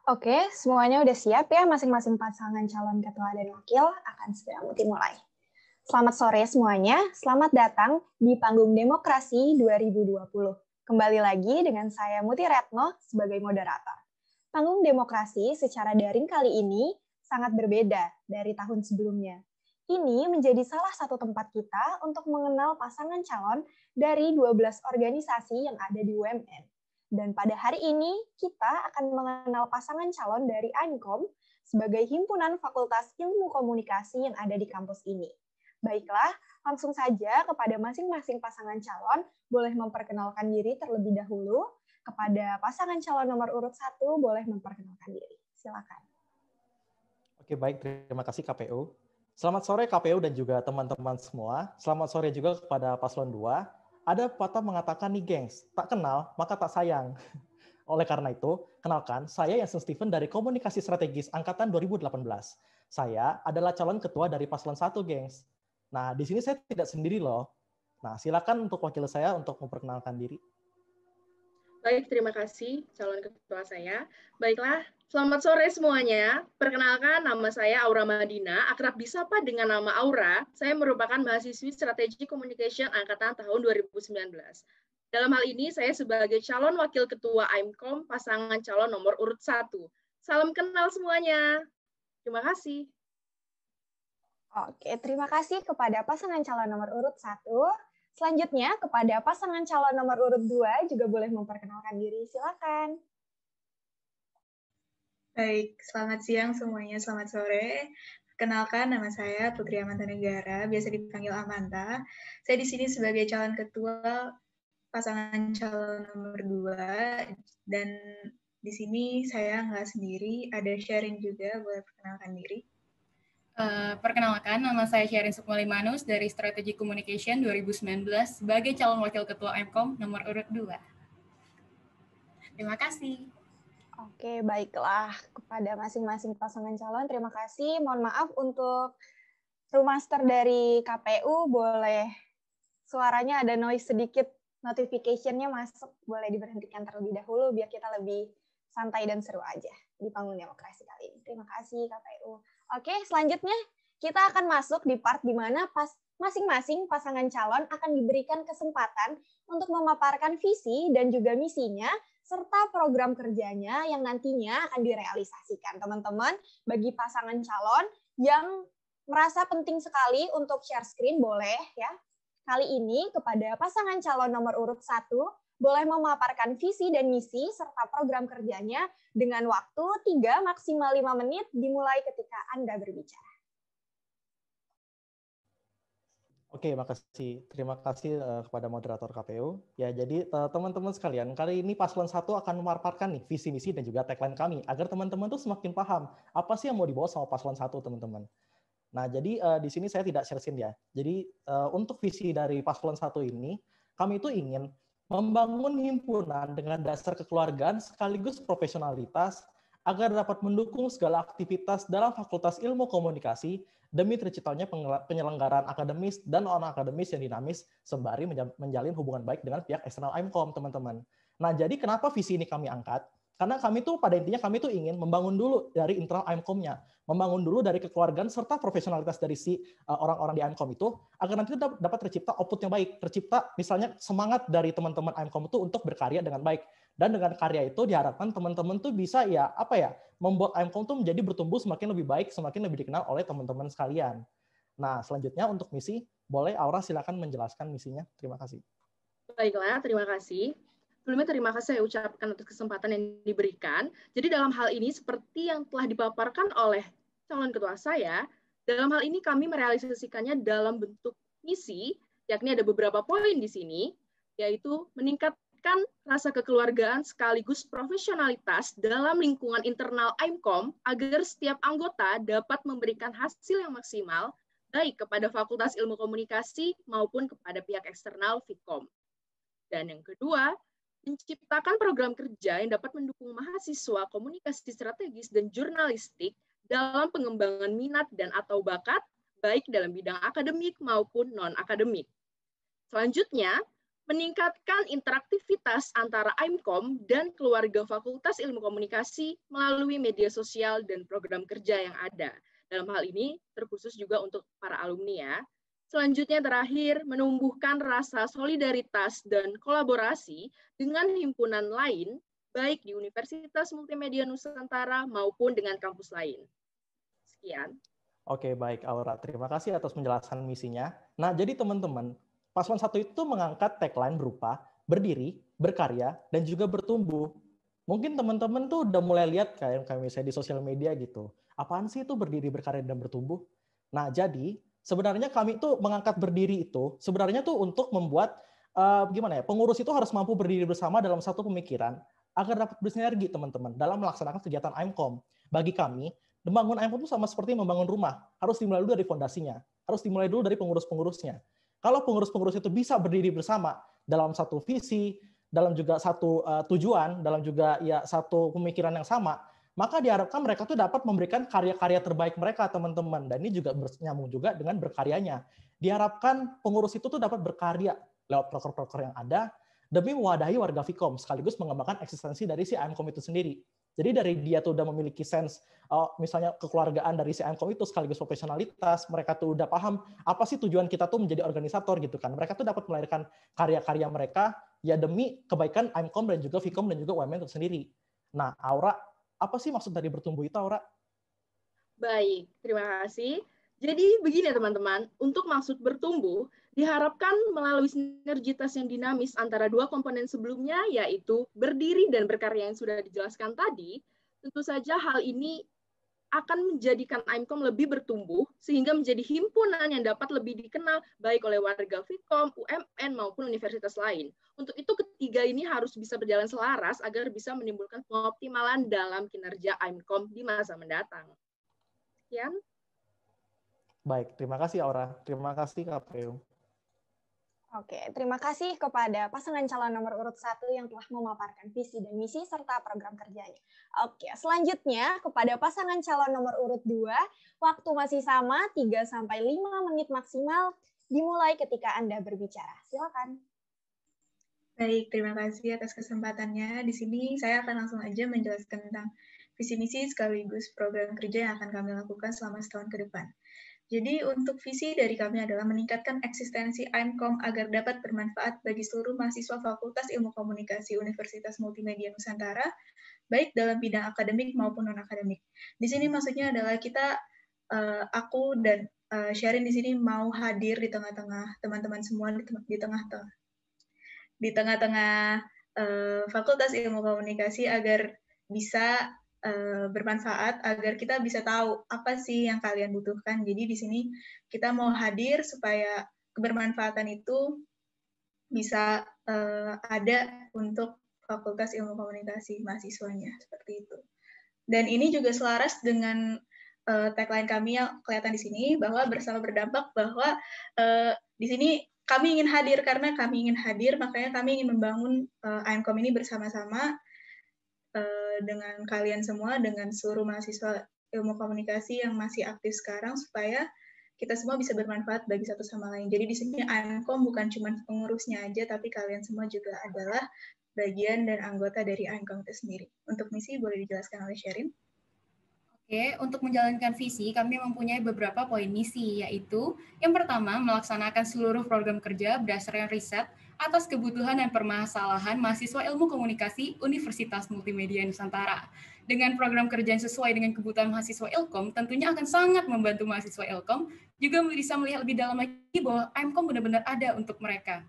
Oke, semuanya udah siap ya, masing-masing pasangan calon ketua dan wakil akan segera dimulai. Selamat sore semuanya, selamat datang di Panggung Demokrasi 2020. Kembali lagi dengan saya Muti Retno sebagai moderator. Panggung Demokrasi secara daring kali ini sangat berbeda dari tahun sebelumnya. Ini menjadi salah satu tempat kita untuk mengenal pasangan calon dari 12 organisasi yang ada di UMN. Dan pada hari ini, kita akan mengenal pasangan calon dari AIMCOM sebagai himpunan Fakultas Ilmu Komunikasi yang ada di kampus ini. Baiklah, langsung saja kepada masing-masing pasangan calon, boleh memperkenalkan diri terlebih dahulu. Kepada pasangan calon nomor urut 1, boleh memperkenalkan diri. Silakan. Oke, baik. Terima kasih KPU. Selamat sore KPU dan juga teman-teman semua. Selamat sore juga kepada Paslon 2. Ada pepatah mengatakan nih gengs, tak kenal maka tak sayang. Oleh karena itu, kenalkan, saya Yasin Steven dari Komunikasi Strategis Angkatan 2018. Saya adalah calon ketua dari Paslon 1, gengs. Nah, di sini saya tidak sendiri loh. Nah, silakan untuk wakil saya untuk memperkenalkan diri. Baik, terima kasih calon ketua saya. Baiklah, selamat sore semuanya. Perkenalkan, nama saya Aura Madina, akrab disapa dengan nama Aura. Saya merupakan mahasiswi Strategi Communication Angkatan tahun 2019. Dalam hal ini, saya sebagai calon wakil ketua AIMCOM, pasangan calon nomor urut 1. Salam kenal semuanya. Terima kasih. Oke, terima kasih kepada pasangan calon nomor urut 1. Selanjutnya, kepada pasangan calon nomor urut 2 juga boleh memperkenalkan diri. Silakan. Baik, selamat siang semuanya, selamat sore. Kenalkan, nama saya Putri Amantanegara, biasa dipanggil Amanta. Saya di sini sebagai calon ketua pasangan calon nomor 2, dan di sini saya nggak sendiri, ada Sherin juga, boleh perkenalkan diri. Perkenalkan, nama saya Sherin Sukmalimanus dari Strategi Communication 2019 sebagai calon wakil ketua AIMCOM nomor urut 2. Terima kasih. Oke, baiklah. Kepada masing-masing pasangan calon, terima kasih. Mohon maaf untuk Rumaster dari KPU, boleh suaranya ada noise sedikit, notification-nya masuk, boleh diberhentikan terlebih dahulu biar kita lebih santai dan seru aja di Panggung Demokrasi kali ini. Terima kasih KPU. Oke, selanjutnya kita akan masuk di part di mana masing-masing pasangan calon akan diberikan kesempatan untuk memaparkan visi dan juga misinya serta program kerjanya yang nantinya akan direalisasikan. Teman-teman, bagi pasangan calon yang merasa penting sekali untuk share screen, boleh ya. Kali ini kepada pasangan calon nomor urut 1, boleh memaparkan visi dan misi serta program kerjanya dengan waktu 3 maksimal 5 menit dimulai ketika Anda berbicara. Oke, makasih. Terima kasih kepada moderator KPU. Ya, jadi teman-teman sekalian, kali ini Paslon 1 akan memaparkan nih visi misi dan juga tagline kami agar teman-teman tuh semakin paham apa sih yang mau dibawa sama Paslon 1, teman-teman. Nah, jadi di sini saya tidak share screen ya. Jadi untuk visi dari Paslon 1 ini, kami itu ingin membangun himpunan dengan dasar kekeluargaan sekaligus profesionalitas agar dapat mendukung segala aktivitas dalam Fakultas Ilmu Komunikasi demi terciptanya penyelenggaraan akademis dan non-akademis yang dinamis sembari menjalin hubungan baik dengan pihak eksternal AIMCOM, teman-teman. Nah, jadi kenapa visi ini kami angkat? Karena kami tuh pada intinya kami tuh ingin membangun dulu dari internal AIMCOM-nya, membangun dulu dari kekeluargaan serta profesionalitas dari si orang-orang di AIMCOM itu agar nanti dapat tercipta output yang baik, tercipta misalnya semangat dari teman-teman AIMCOM itu untuk berkarya dengan baik. Dan dengan karya itu diharapkan teman-teman tuh bisa membuat AIMCOM tuh menjadi bertumbuh semakin lebih baik, semakin lebih dikenal oleh teman-teman sekalian. Nah, selanjutnya untuk misi, boleh Aura silakan menjelaskan misinya. Terima kasih. Baiklah, terima kasih. Sebelumnya terima kasih saya ucapkan atas kesempatan yang diberikan. Jadi dalam hal ini seperti yang telah dipaparkan oleh calon ketua saya, dalam hal ini kami merealisasikannya dalam bentuk misi, yakni ada beberapa poin di sini, yaitu meningkatkan rasa kekeluargaan sekaligus profesionalitas dalam lingkungan internal AIMCOM agar setiap anggota dapat memberikan hasil yang maksimal baik kepada Fakultas Ilmu Komunikasi maupun kepada pihak eksternal FIKOM. Dan yang kedua, menciptakan program kerja yang dapat mendukung mahasiswa komunikasi strategis dan jurnalistik dalam pengembangan minat dan atau bakat, baik dalam bidang akademik maupun non-akademik. Selanjutnya, meningkatkan interaktivitas antara AIMCOM dan keluarga Fakultas Ilmu Komunikasi melalui media sosial dan program kerja yang ada. Dalam hal ini, terkhusus juga untuk para alumni ya. Selanjutnya terakhir, menumbuhkan rasa solidaritas dan kolaborasi dengan himpunan lain, baik di Universitas Multimedia Nusantara maupun dengan kampus lain. Sekian. Oke, baik Aura. Terima kasih atas penjelasan misinya. Nah, jadi teman-teman, Paslon 1 itu mengangkat tagline berupa berdiri, berkarya, dan juga bertumbuh. Mungkin teman-teman tuh udah mulai lihat kayak misalnya di sosial media gitu. Apaan sih itu berdiri, berkarya, dan bertumbuh? Nah, jadi sebenarnya kami tuh mengangkat berdiri itu sebenarnya tuh untuk membuat gimana ya, pengurus itu harus mampu berdiri bersama dalam satu pemikiran agar dapat bersinergi teman-teman dalam melaksanakan kegiatan AIMCOM. Bagi kami, membangun AIMCOM itu sama seperti membangun rumah, harus dimulai dulu dari fondasinya, harus dimulai dulu dari pengurus-pengurusnya. Kalau pengurus-pengurus itu bisa berdiri bersama dalam satu visi, dalam juga satu tujuan, dalam juga ya satu pemikiran yang sama, maka diharapkan mereka tuh dapat memberikan karya-karya terbaik mereka, teman-teman. Dan ini juga nyambung juga dengan berkaryanya. Diharapkan pengurus itu tuh dapat berkarya lewat proker-proker yang ada demi mewadahi warga Vkom, sekaligus mengembangkan eksistensi dari si AIMCOM itu sendiri. Jadi dari dia tuh udah memiliki sense, misalnya kekeluargaan dari si AIMCOM itu sekaligus profesionalitas, mereka tuh udah paham apa sih tujuan kita tuh menjadi organisator gitu kan. Mereka tuh dapat melahirkan karya-karya mereka ya demi kebaikan AIMCOM dan juga Vkom dan juga UMN itu sendiri. Nah, Aura, apa sih maksud dari bertumbuh itu, Aura? Baik, terima kasih. Jadi begini teman-teman, untuk maksud bertumbuh, diharapkan melalui sinergitas yang dinamis antara dua komponen sebelumnya, yaitu berdiri dan berkarya yang sudah dijelaskan tadi. Tentu saja hal ini akan menjadikan AIMCOM lebih bertumbuh, sehingga menjadi himpunan yang dapat lebih dikenal baik oleh warga Vkom, UMN, maupun universitas lain. Untuk itu ketiga ini harus bisa berjalan selaras agar bisa menimbulkan pengoptimalan dalam kinerja AIMCOM di masa mendatang. Sekian. Baik, terima kasih Aura. Terima kasih KPU. Oke, terima kasih kepada pasangan calon nomor urut 1 yang telah memaparkan visi dan misi serta program kerjanya. Oke, selanjutnya kepada pasangan calon nomor urut 2, waktu masih sama 3-5 menit maksimal, dimulai ketika Anda berbicara. Silakan. Baik, terima kasih atas kesempatannya. Di sini saya akan langsung aja menjelaskan tentang visi misi sekaligus program kerja yang akan kami lakukan selama setahun ke depan. Jadi untuk visi dari kami adalah meningkatkan eksistensi AIMCOM agar dapat bermanfaat bagi seluruh mahasiswa Fakultas Ilmu Komunikasi Universitas Multimedia Nusantara, baik dalam bidang akademik maupun non-akademik. Di sini maksudnya adalah kita, aku dan Sherin di sini mau hadir di tengah-tengah teman-teman semua, di tengah-tengah Fakultas Ilmu Komunikasi agar bisa bermanfaat, agar kita bisa tahu apa sih yang kalian butuhkan. Jadi di sini kita mau hadir supaya kebermanfaatan itu bisa ada untuk Fakultas Ilmu Komunikasi mahasiswanya, seperti itu. Dan ini juga selaras dengan tagline kami yang kelihatan di sini, bahwa bersama berdampak, bahwa di sini kami ingin hadir, karena kami ingin hadir, makanya kami ingin membangun AIMCOM ini bersama-sama dengan kalian semua, dengan seluruh mahasiswa ilmu komunikasi yang masih aktif sekarang, supaya kita semua bisa bermanfaat bagi satu sama lain. Jadi di sini AIMCOM bukan cuma pengurusnya aja, tapi kalian semua juga adalah bagian dan anggota dari AIMCOM itu sendiri. Untuk misi boleh dijelaskan oleh Sherin? Oke, untuk menjalankan visi, kami mempunyai beberapa poin misi, yaitu yang pertama, melaksanakan seluruh program kerja berdasarkan riset atas kebutuhan dan permasalahan mahasiswa ilmu komunikasi Universitas Multimedia Nusantara. Dengan program kerja yang sesuai dengan kebutuhan mahasiswa Ilkom, tentunya akan sangat membantu mahasiswa Ilkom juga bisa melihat lebih dalam lagi bahwa AIMCOM benar-benar ada untuk mereka.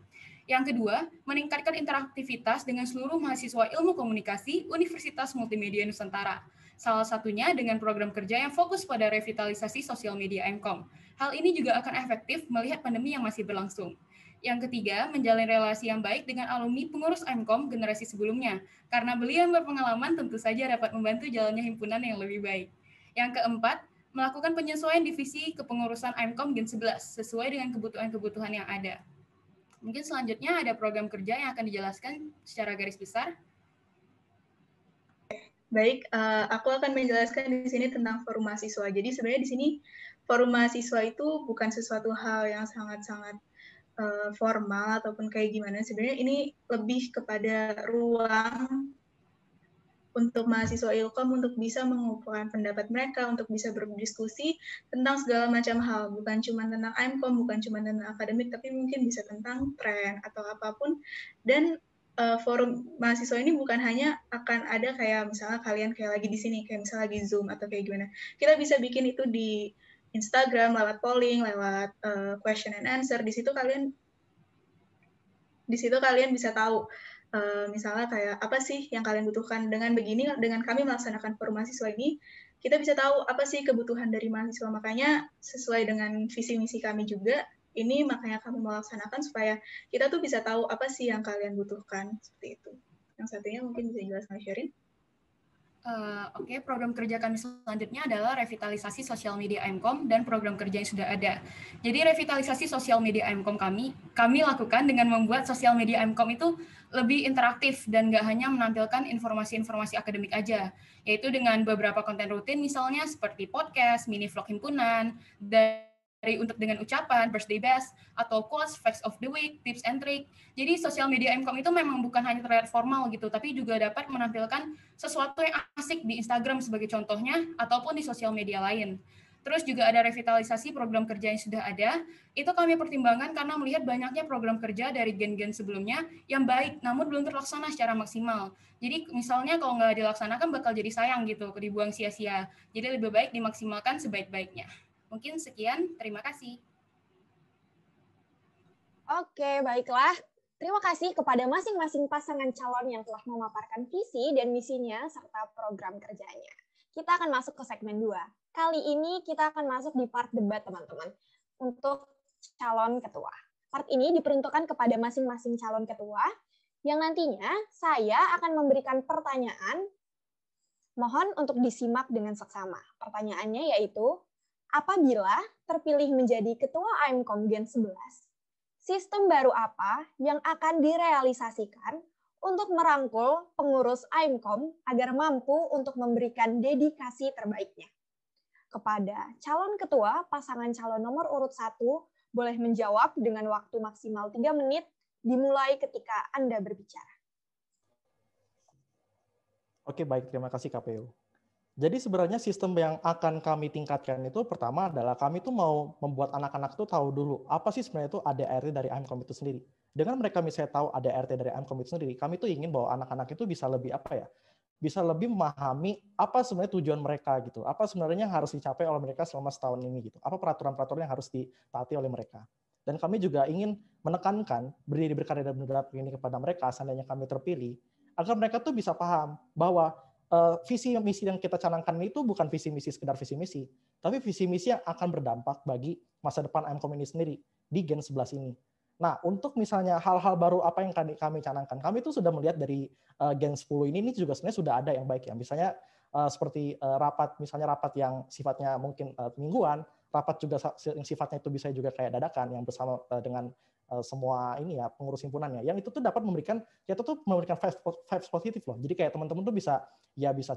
Yang kedua, meningkatkan interaktivitas dengan seluruh mahasiswa ilmu komunikasi Universitas Multimedia Nusantara. Salah satunya dengan program kerja yang fokus pada revitalisasi sosial media AIMCOM. Hal ini juga akan efektif melihat pandemi yang masih berlangsung. Yang ketiga, menjalin relasi yang baik dengan alumni pengurus AIMCOM generasi sebelumnya. Karena beliau yang berpengalaman tentu saja dapat membantu jalannya himpunan yang lebih baik. Yang keempat, melakukan penyesuaian divisi kepengurusan AIMCOM Gen 11 sesuai dengan kebutuhan-kebutuhan yang ada. Mungkin selanjutnya ada program kerja yang akan dijelaskan secara garis besar. Baik, aku akan menjelaskan di sini tentang forum mahasiswa. Jadi sebenarnya di sini forum mahasiswa itu bukan sesuatu hal yang sangat-sangat formal ataupun kayak gimana. Sebenarnya ini lebih kepada ruang untuk mahasiswa Ilkom untuk bisa mengumpulkan pendapat mereka, untuk bisa berdiskusi tentang segala macam hal, bukan cuma tentang IMCOM, bukan cuma tentang akademik, tapi mungkin bisa tentang tren atau apapun. Dan forum mahasiswa ini bukan hanya akan ada kayak misalnya kalian kayak lagi di sini, kayak misalnya lagi Zoom atau kayak gimana. Kita bisa bikin itu di Instagram, lewat polling, lewat question and answer. Di situ kalian bisa tahu misalnya kayak apa sih yang kalian butuhkan. Dengan begini, dengan kami melaksanakan forum mahasiswa ini, kita bisa tahu apa sih kebutuhan dari mahasiswa. Makanya sesuai dengan visi misi kami juga, ini makanya kami melaksanakan supaya kita tuh bisa tahu apa sih yang kalian butuhkan, seperti itu. Yang satunya mungkin bisa jelaskan Sherin. Oke, program kerja kami selanjutnya adalah revitalisasi sosial media IMCOM dan program kerja yang sudah ada. Jadi revitalisasi sosial media IMCOM kami lakukan dengan membuat sosial media IMCOM itu lebih interaktif dan nggak hanya menampilkan informasi-informasi akademik aja, yaitu dengan beberapa konten rutin misalnya seperti podcast, mini vlog himpunan, untuk dengan ucapan, birthday bash, atau quotes, facts of the week, tips and trick. Jadi sosial media IMCOM itu memang bukan hanya terlihat formal gitu, tapi juga dapat menampilkan sesuatu yang asik di Instagram sebagai contohnya, ataupun di sosial media lain. Terus juga ada revitalisasi program kerja yang sudah ada, itu kami pertimbangkan karena melihat banyaknya program kerja dari gen-gen sebelumnya yang baik, namun belum terlaksana secara maksimal. Jadi misalnya kalau nggak dilaksanakan bakal jadi sayang gitu, dibuang sia-sia. Jadi lebih baik dimaksimalkan sebaik-baiknya. Mungkin sekian, terima kasih. Oke, baiklah. Terima kasih kepada masing-masing pasangan calon yang telah memaparkan visi dan misinya serta program kerjanya. Kita akan masuk ke segmen 2. Kali ini kita akan masuk di part debat, teman-teman, untuk calon ketua. Part ini diperuntukkan kepada masing-masing calon ketua, yang nantinya saya akan memberikan pertanyaan, mohon untuk disimak dengan seksama. Pertanyaannya yaitu, apabila terpilih menjadi Ketua IMCOM Gen 11, sistem baru apa yang akan direalisasikan untuk merangkul pengurus IMCOM agar mampu untuk memberikan dedikasi terbaiknya? Kepada calon ketua, pasangan calon nomor urut 1 boleh menjawab dengan waktu maksimal 3 menit, dimulai ketika Anda berbicara. Oke, baik. Terima kasih KPU. Jadi sebenarnya sistem yang akan kami tingkatkan itu pertama adalah kami tuh mau membuat anak-anak tuh tahu dulu apa sih sebenarnya itu ADART dari IMCOM itu sendiri. Dengan mereka misalnya tahu ADART dari IMCOM itu sendiri, kami tuh ingin bahwa anak-anak itu bisa lebih bisa lebih memahami apa sebenarnya tujuan mereka gitu. Apa sebenarnya yang harus dicapai oleh mereka selama setahun ini gitu. Apa peraturan-peraturan yang harus ditaati oleh mereka. Dan kami juga ingin menekankan berdiri berkarya dan bergerak ini kepada mereka seandainya kami terpilih agar mereka tuh bisa paham bahwa visi misi yang kita canangkan itu bukan visi misi sekedar visi misi, tapi visi misi yang akan berdampak bagi masa depan IMCOM ini sendiri di Gen 11 ini. Nah, untuk misalnya hal-hal baru apa yang kami canangkan, kami itu sudah melihat dari Gen 10 ini juga sebenarnya sudah ada yang baik ya. Misalnya seperti rapat yang sifatnya mungkin mingguan, rapat juga yang sifatnya itu bisa juga kayak dadakan yang bersama dengan semua ini ya pengurus himpunannya. Yang itu tuh dapat memberikan vibes positif loh. Jadi kayak teman-teman tuh bisa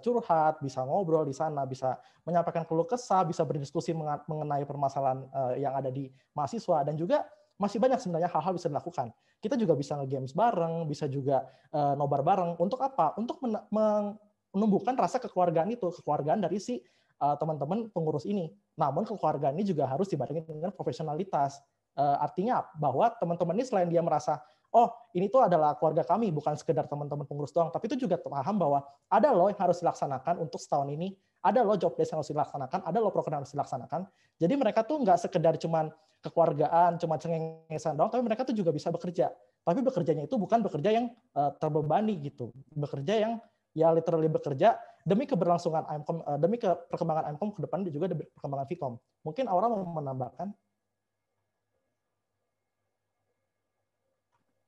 curhat, bisa ngobrol di sana, bisa menyampaikan keluh kesah, bisa berdiskusi mengenai permasalahan yang ada di mahasiswa, dan juga masih banyak sebenarnya hal-hal bisa dilakukan. Kita juga bisa nge-games bareng, bisa juga nobar bareng. Untuk apa? Untuk menumbuhkan rasa kekeluargaan dari si teman-teman pengurus ini. Namun kekeluargaan ini juga harus dibarengi dengan profesionalitas. Artinya bahwa teman-teman ini selain dia merasa, oh ini tuh adalah keluarga kami, bukan sekedar teman-teman pengurus doang, tapi itu juga paham bahwa ada loh yang harus dilaksanakan untuk setahun ini, ada loh job desk yang harus dilaksanakan, ada loh program yang harus dilaksanakan. Jadi mereka tuh nggak sekedar cuman kekeluargaan, cuma cengengesan doang, tapi mereka tuh juga bisa bekerja. Tapi bekerjanya itu bukan bekerja yang terbebani gitu, bekerja yang ya literally bekerja demi keberlangsungan IMCOM, demi perkembangan IMCOM ke depan, dan juga demi perkembangan Vkom. Mungkin Aura mau menambahkan?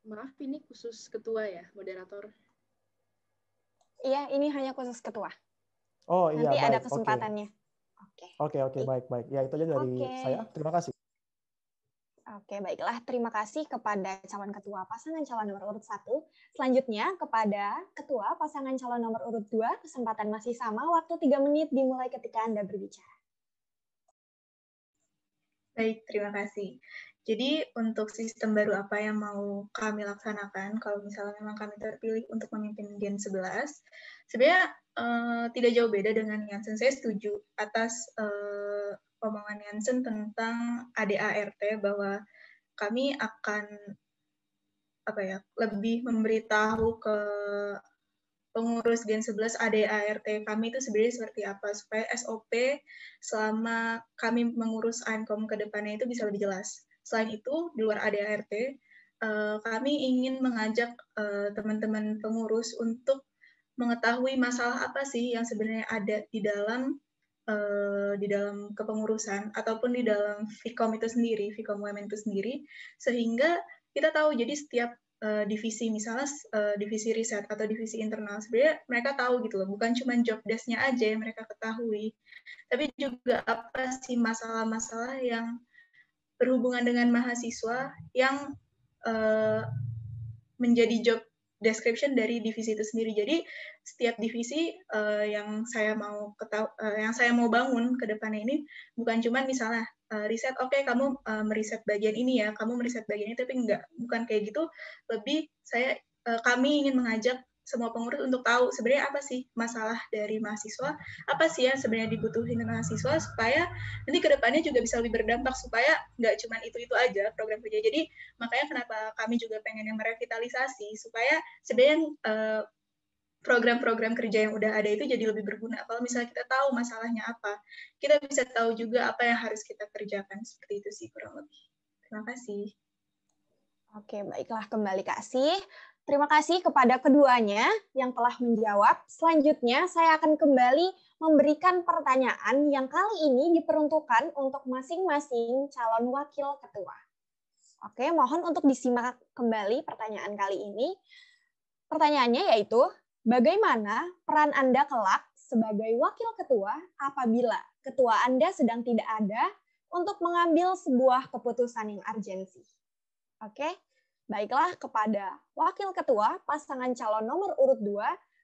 Maaf, ini khusus ketua ya, moderator? Iya, ini hanya khusus ketua. Oh iya, nanti baik. ada kesempatannya. Oke, baik. Ya itu aja dari saya. Terima kasih. Oke, baiklah. Terima kasih kepada calon ketua pasangan calon nomor urut 1. Selanjutnya kepada ketua pasangan calon nomor urut 2, kesempatan masih sama, waktu 3 menit dimulai ketika Anda berbicara. Baik, terima kasih. Jadi untuk sistem baru apa yang mau kami laksanakan, kalau misalnya memang kami terpilih untuk memimpin Gen 11, sebenarnya tidak jauh beda dengan Jansen. Saya setuju atas omongan Jansen tentang ADART, bahwa kami akan lebih memberitahu ke pengurus Gen 11 ADART kami itu sebenarnya seperti apa, supaya SOP selama kami mengurus ANKOM ke depannya itu bisa lebih jelas. Selain itu, di luar ADART, kami ingin mengajak teman-teman pengurus untuk mengetahui masalah apa sih yang sebenarnya ada di dalam kepengurusan ataupun di dalam Vkom itu sendiri, Vkom Women itu sendiri, sehingga kita tahu. Jadi setiap divisi, misalnya divisi riset atau divisi internal, sebenarnya mereka tahu gitu loh, bukan cuma job desk-nya aja yang mereka ketahui, tapi juga apa sih masalah-masalah yang berhubungan dengan mahasiswa yang menjadi job description dari divisi itu sendiri. Jadi setiap divisi yang saya mau bangun ke depannya ini bukan cuma misalnya riset, oke, kamu meriset bagian ini ya, kamu meriset bagian ini, tapi bukan kayak gitu. Lebih kami ingin mengajak semua pengurus untuk tahu sebenarnya apa sih masalah dari mahasiswa, apa sih yang sebenarnya dibutuhin mahasiswa, supaya nanti ke depannya juga bisa lebih berdampak, supaya nggak cuma itu aja program kerja. Jadi makanya kenapa kami juga pengen yang merevitalisasi, supaya sebenarnya program-program kerja yang udah ada itu jadi lebih berguna. Kalau misalnya kita tahu masalahnya apa, kita bisa tahu juga apa yang harus kita kerjakan. Seperti itu sih kurang lebih. Terima kasih. Oke, baiklah, kembali kasih. Terima kasih kepada keduanya yang telah menjawab. Selanjutnya, saya akan kembali memberikan pertanyaan yang kali ini diperuntukkan untuk masing-masing calon wakil ketua. Oke, mohon untuk disimak kembali pertanyaan kali ini. Pertanyaannya yaitu, bagaimana peran Anda kelak sebagai wakil ketua apabila ketua Anda sedang tidak ada untuk mengambil sebuah keputusan yang urgensi? Oke, baiklah, kepada wakil ketua pasangan calon nomor urut 2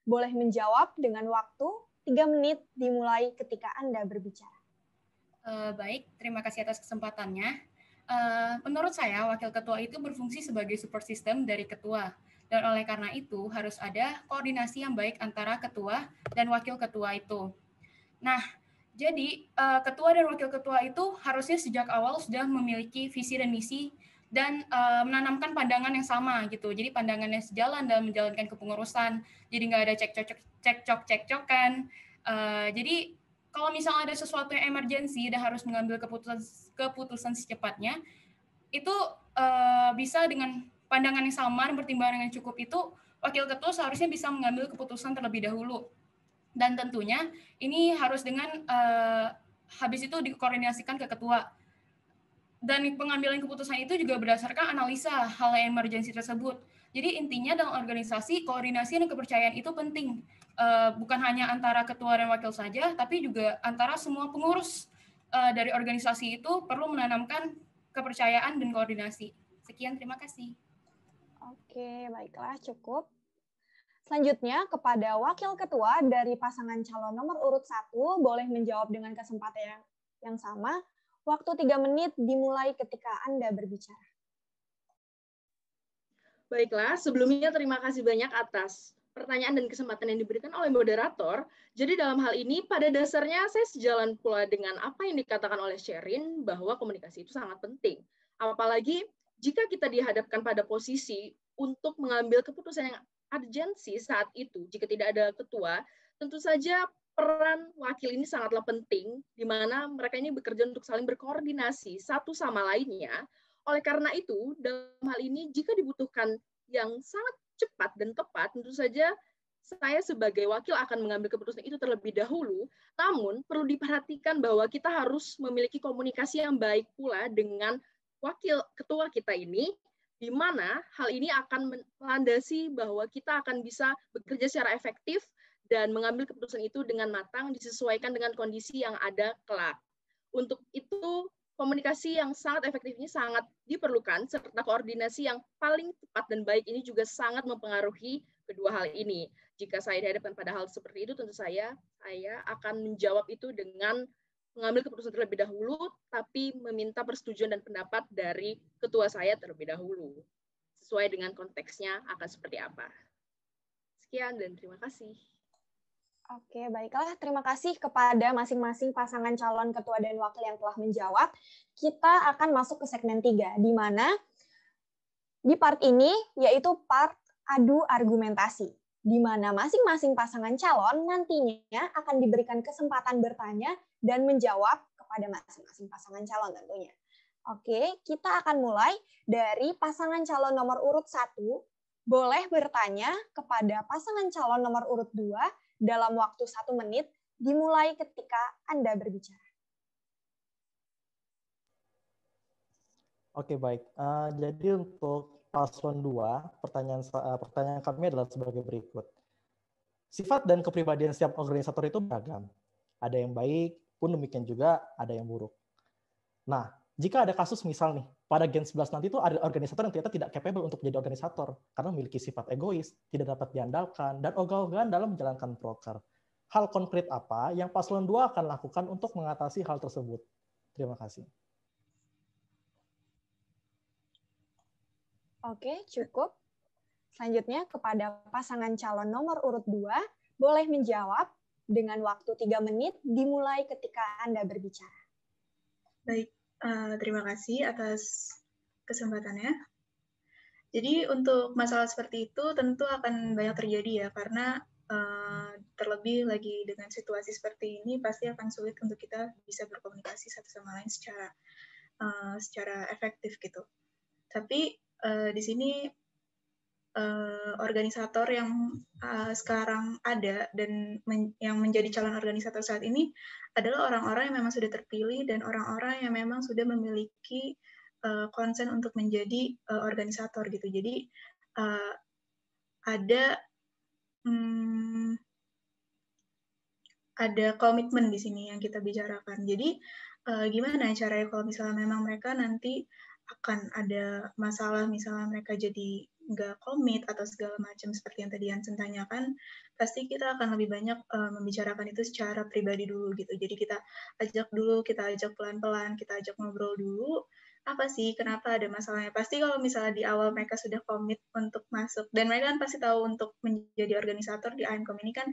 boleh menjawab dengan waktu 3 menit dimulai ketika Anda berbicara. Baik, terima kasih atas kesempatannya. Menurut saya, wakil ketua itu berfungsi sebagai support system dari ketua. Dan oleh karena itu, harus ada koordinasi yang baik antara ketua dan wakil ketua itu. Nah, jadi ketua dan wakil ketua itu harusnya sejak awal sudah memiliki visi dan misi dan menanamkan pandangan yang sama gitu. Jadi pandangannya sejalan dalam menjalankan kepengurusan. Jadi nggak ada cekcok-cekcokan. Jadi kalau misalnya ada sesuatu yang emergensi dan harus mengambil keputusan secepatnya, itu bisa dengan pandangan yang sama dan pertimbangan yang cukup itu, wakil ketua seharusnya bisa mengambil keputusan terlebih dahulu. Dan tentunya ini harus dengan habis itu dikoordinasikan ke ketua. Dan pengambilan keputusan itu juga berdasarkan analisa hal yang emergensi tersebut. Jadi intinya dalam organisasi, koordinasi dan kepercayaan itu penting. Bukan hanya antara ketua dan wakil saja, tapi juga antara semua pengurus dari organisasi itu perlu menanamkan kepercayaan dan koordinasi. Sekian, terima kasih. Oke, baiklah, cukup. Selanjutnya, kepada wakil ketua dari pasangan calon nomor urut 1 boleh menjawab dengan kesempatan yang sama. Waktu 3 menit dimulai ketika Anda berbicara. Baiklah, sebelumnya terima kasih banyak atas pertanyaan dan kesempatan yang diberikan oleh moderator. Jadi dalam hal ini, pada dasarnya saya sejalan pula dengan apa yang dikatakan oleh Sherin, bahwa komunikasi itu sangat penting. Apalagi jika kita dihadapkan pada posisi untuk mengambil keputusan yang urgensi saat itu, jika tidak ada ketua, tentu saja peran wakil ini sangatlah penting, di mana mereka ini bekerja untuk saling berkoordinasi satu sama lainnya. Oleh karena itu, dalam hal ini, jika dibutuhkan yang sangat cepat dan tepat, tentu saja saya sebagai wakil akan mengambil keputusan itu terlebih dahulu. Namun, perlu diperhatikan bahwa kita harus memiliki komunikasi yang baik pula dengan wakil ketua kita ini, di mana hal ini akan melandasi bahwa kita akan bisa bekerja secara efektif dan mengambil keputusan itu dengan matang, disesuaikan dengan kondisi yang ada kelak. Untuk itu, komunikasi yang sangat efektif ini sangat diperlukan, serta koordinasi yang paling tepat dan baik ini juga sangat mempengaruhi kedua hal ini. Jika saya dihadapkan pada hal seperti itu, tentu saya akan menjawab itu dengan mengambil keputusan terlebih dahulu, tapi meminta persetujuan dan pendapat dari ketua saya terlebih dahulu. Sesuai dengan konteksnya akan seperti apa. Sekian dan terima kasih. Oke, baiklah. Terima kasih kepada masing-masing pasangan calon ketua dan wakil yang telah menjawab. Kita akan masuk ke segmen 3, di mana di part ini yaitu part adu argumentasi, di mana masing-masing pasangan calon nantinya akan diberikan kesempatan bertanya dan menjawab kepada masing-masing pasangan calon tentunya. Oke, kita akan mulai dari pasangan calon nomor urut 1, boleh bertanya kepada pasangan calon nomor urut 2 dalam waktu 1 menit, dimulai ketika Anda berbicara. Oke, baik. Jadi untuk paslon 2, pertanyaan kami adalah sebagai berikut. Sifat dan kepribadian setiap organisator itu beragam. Ada yang baik, pun demikian juga ada yang buruk. Nah, jika ada kasus misal nih, pada Gen 11 nanti itu ada organisator yang ternyata tidak capable untuk menjadi organisator, karena memiliki sifat egois, tidak dapat diandalkan, dan ogah-ogahan dalam menjalankan proker. Hal konkret apa yang paslon 2 akan lakukan untuk mengatasi hal tersebut? Terima kasih. Oke, cukup. Selanjutnya kepada pasangan calon nomor urut 2, boleh menjawab dengan waktu 3 menit, dimulai ketika Anda berbicara. Baik, terima kasih atas kesempatannya. Jadi untuk masalah seperti itu tentu akan banyak terjadi ya, karena terlebih lagi dengan situasi seperti ini pasti akan sulit untuk kita bisa berkomunikasi satu sama lain secara efektif gitu. Tapi di sini organisator yang sekarang ada dan yang menjadi calon organisator saat ini adalah orang-orang yang memang sudah terpilih dan orang-orang yang memang sudah memiliki konsen untuk menjadi organisator gitu. Jadi ada komitmen di sini yang kita bicarakan. Jadi gimana caranya kalau misalnya memang mereka nanti akan ada masalah, misalnya mereka jadi nggak komit atau segala macam seperti yang tadi Hansen tanyakan, pasti kita akan lebih banyak membicarakan itu secara pribadi dulu gitu. Jadi kita ajak pelan-pelan, kita ajak ngobrol dulu, apa sih, kenapa ada masalahnya. Pasti kalau misalnya di awal mereka sudah komit untuk masuk, dan mereka kan pasti tahu untuk menjadi organisator di AMCOM ini kan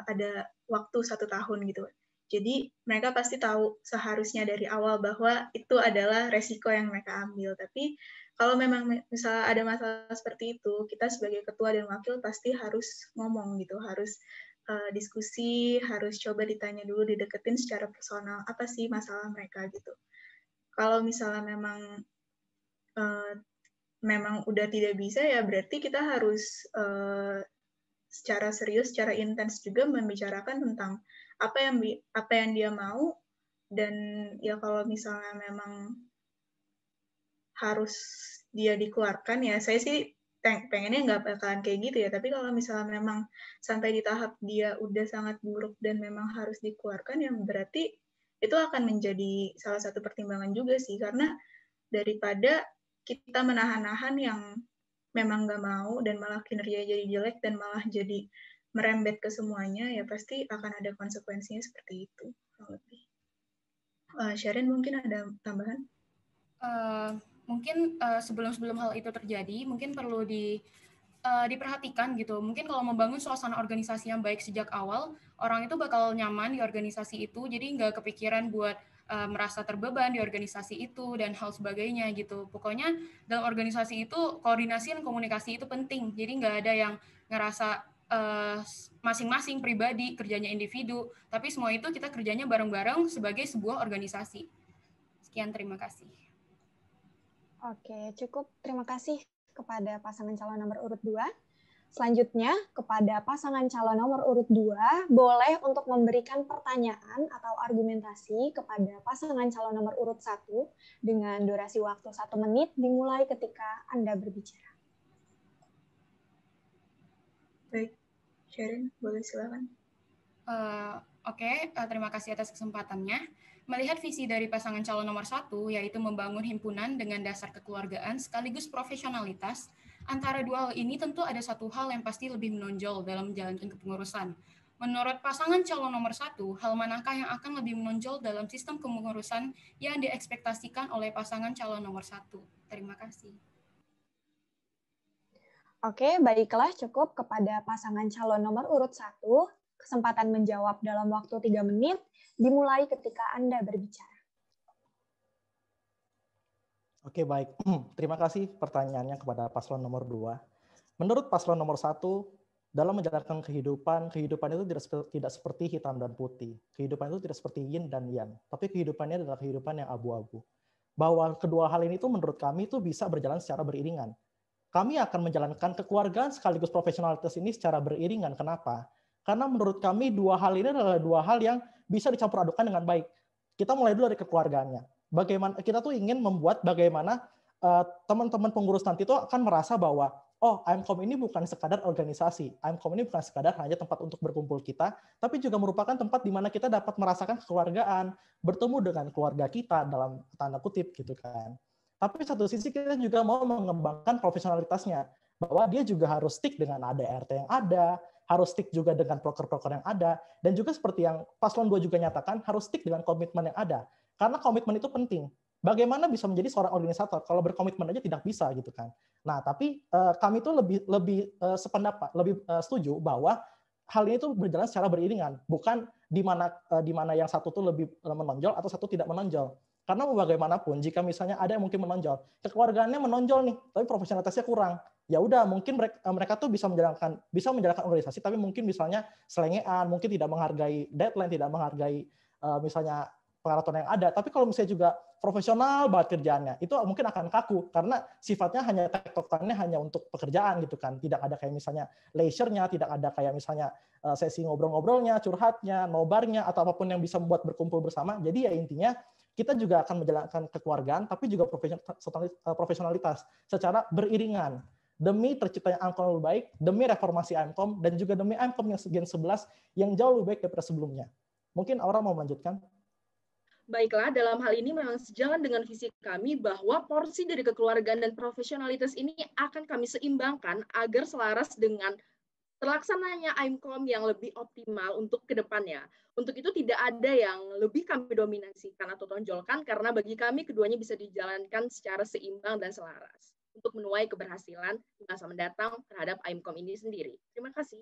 ada waktu 1 tahun gitu. Jadi mereka pasti tahu seharusnya dari awal bahwa itu adalah resiko yang mereka ambil. Tapi kalau memang misalnya ada masalah seperti itu, kita sebagai ketua dan wakil pasti harus ngomong gitu, harus diskusi, harus coba ditanya dulu, dideketin secara personal, apa sih masalah mereka gitu. Kalau misalnya memang udah tidak bisa, ya berarti kita harus secara serius, secara intens juga membicarakan tentang apa yang dia mau, dan ya kalau misalnya memang harus dia dikeluarkan, ya saya sih pengennya nggak bakalan kayak gitu ya, tapi kalau misalnya memang sampai di tahap dia udah sangat buruk dan memang harus dikeluarkan, ya berarti itu akan menjadi salah satu pertimbangan juga sih, karena daripada kita menahan-nahan yang memang nggak mau dan malah kinerja jadi jelek dan malah jadi merembet ke semuanya, ya pasti akan ada konsekuensinya seperti itu. Lebih. Sharon mungkin ada tambahan? Mungkin sebelum hal itu terjadi, mungkin perlu diperhatikan gitu. Mungkin kalau membangun suasana organisasi yang baik sejak awal, orang itu bakal nyaman di organisasi itu, jadi nggak kepikiran buat merasa terbeban di organisasi itu dan hal sebagainya gitu. Pokoknya dalam organisasi itu koordinasi dan komunikasi itu penting. Jadi nggak ada yang ngerasa masing-masing pribadi kerjanya individu, tapi semua itu kita kerjanya bareng-bareng sebagai sebuah organisasi. Sekian, terima kasih. Oke, cukup. Terima kasih kepada pasangan calon nomor urut 2. Selanjutnya, kepada pasangan calon nomor urut 2, boleh untuk memberikan pertanyaan atau argumentasi kepada pasangan calon nomor urut 1 dengan durasi waktu 1 menit, dimulai ketika Anda berbicara. Baik, Sharon, boleh silakan. Oke, terima kasih atas kesempatannya. Melihat visi dari pasangan calon nomor 1, yaitu membangun himpunan dengan dasar kekeluargaan sekaligus profesionalitas, antara dua hal ini tentu ada satu hal yang pasti lebih menonjol dalam menjalankan kepengurusan, Menurut pasangan calon nomor 1, hal manakah yang akan lebih menonjol dalam sistem kepengurusan yang diekspektasikan oleh pasangan calon nomor 1? Terima kasih. Oke, baiklah, cukup kepada pasangan calon nomor urut 1. Kesempatan menjawab dalam waktu 3 menit, dimulai ketika Anda berbicara. Oke, baik. Terima kasih pertanyaannya kepada paslon nomor 2. Menurut paslon nomor 1, dalam menjalankan kehidupan itu tidak seperti hitam dan putih. Kehidupan itu tidak seperti yin dan yang, tapi kehidupannya adalah kehidupan yang abu-abu. Bahwa kedua hal ini tuh menurut kami itu bisa berjalan secara beriringan. Kami akan menjalankan kekeluargaan sekaligus profesionalitas ini secara beriringan. Kenapa? Karena menurut kami dua hal ini adalah dua hal yang bisa dicampur adukan dengan baik. Kita mulai dulu dari kekeluargaannya. Bagaimana kita tuh ingin membuat bagaimana teman-teman pengurus nanti tuh akan merasa bahwa AIMCOM ini bukan sekadar organisasi. AIMCOM ini bukan sekadar hanya tempat untuk berkumpul kita, tapi juga merupakan tempat di mana kita dapat merasakan kekeluargaan, bertemu dengan keluarga kita dalam tanda kutip gitu kan. Tapi satu sisi kita juga mau mengembangkan profesionalitasnya, bahwa dia juga harus stick dengan ADRT yang ada, harus stick juga dengan proker-proker yang ada, dan juga seperti yang paslon 2 juga nyatakan, harus stick dengan komitmen yang ada. Karena komitmen itu penting. Bagaimana bisa menjadi seorang organisator kalau berkomitmen aja tidak bisa gitu kan. Nah, tapi kami itu lebih sependapat, lebih setuju bahwa hal ini tuh berjalan secara beriringan, bukan di mana yang satu tuh lebih menonjol atau satu tidak menonjol. Karena mau bagaimanapun, jika misalnya ada yang mungkin menonjol, kekeluargaannya menonjol nih, tapi profesionalitasnya kurang. Ya udah, mungkin mereka tuh bisa menjalankan organisasi, tapi mungkin misalnya selengean, mungkin tidak menghargai deadline, tidak menghargai misalnya peraturan yang ada. Tapi kalau misalnya juga profesional banget kerjaannya, itu mungkin akan kaku karena sifatnya hanya tektokannya hanya untuk pekerjaan gitu kan. Tidak ada kayak misalnya leisure-nya, tidak ada kayak misalnya sesi ngobrol-ngobrolnya, curhatnya, nobarnya atau apapun yang bisa membuat berkumpul bersama. Jadi ya intinya kita juga akan menjalankan kekeluargaan tapi juga profesionalitas secara beriringan demi terciptanya AIMCOM lebih baik, demi reformasi AIMCOM dan juga demi AIMCOM yang Gen 11 yang jauh lebih baik daripada sebelumnya. Mungkin Aura mau melanjutkan? Baiklah, dalam hal ini memang sejalan dengan visi kami bahwa porsi dari kekeluargaan dan profesionalitas ini akan kami seimbangkan agar selaras dengan terlaksananya AIMCOM yang lebih optimal untuk ke depannya. Untuk itu tidak ada yang lebih kami dominasikan atau tonjolkan karena bagi kami keduanya bisa dijalankan secara seimbang dan selaras untuk menuai keberhasilan di masa mendatang terhadap AIMCOM ini sendiri. Terima kasih.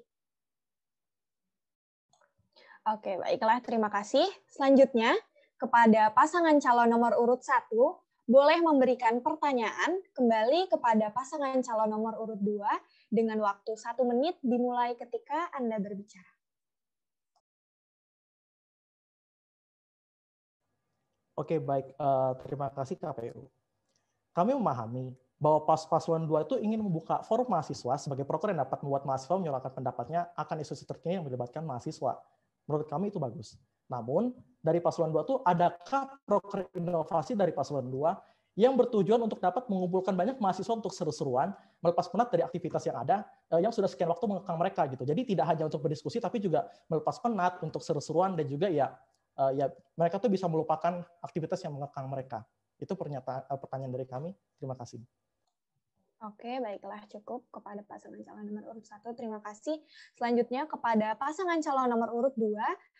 Oke, baiklah. Terima kasih. Selanjutnya, kepada pasangan calon nomor urut 1, boleh memberikan pertanyaan kembali kepada pasangan calon nomor urut 2 dengan waktu 1 menit dimulai ketika Anda berbicara. Oke, baik. Terima kasih KPU. Kami memahami bahwa paslon 2 itu ingin membuka forum mahasiswa sebagai proker yang dapat membuat mahasiswa menyuarakan pendapatnya akan isu terkini yang melibatkan mahasiswa. Menurut kami itu bagus. Namun, dari paslon 2 itu adakah proker inovasi dari paslon 2 yang bertujuan untuk dapat mengumpulkan banyak mahasiswa untuk seru-seruan, melepas penat dari aktivitas yang ada, yang sudah sekian waktu mengekang mereka gitu. Jadi tidak hanya untuk berdiskusi, tapi juga melepas penat untuk seru-seruan dan juga ya mereka tuh bisa melupakan aktivitas yang mengekang mereka. Itu pertanyaan dari kami. Terima kasih. Oke, baiklah, cukup kepada pasangan calon nomor urut 1. Terima kasih. Selanjutnya kepada pasangan calon nomor urut 2,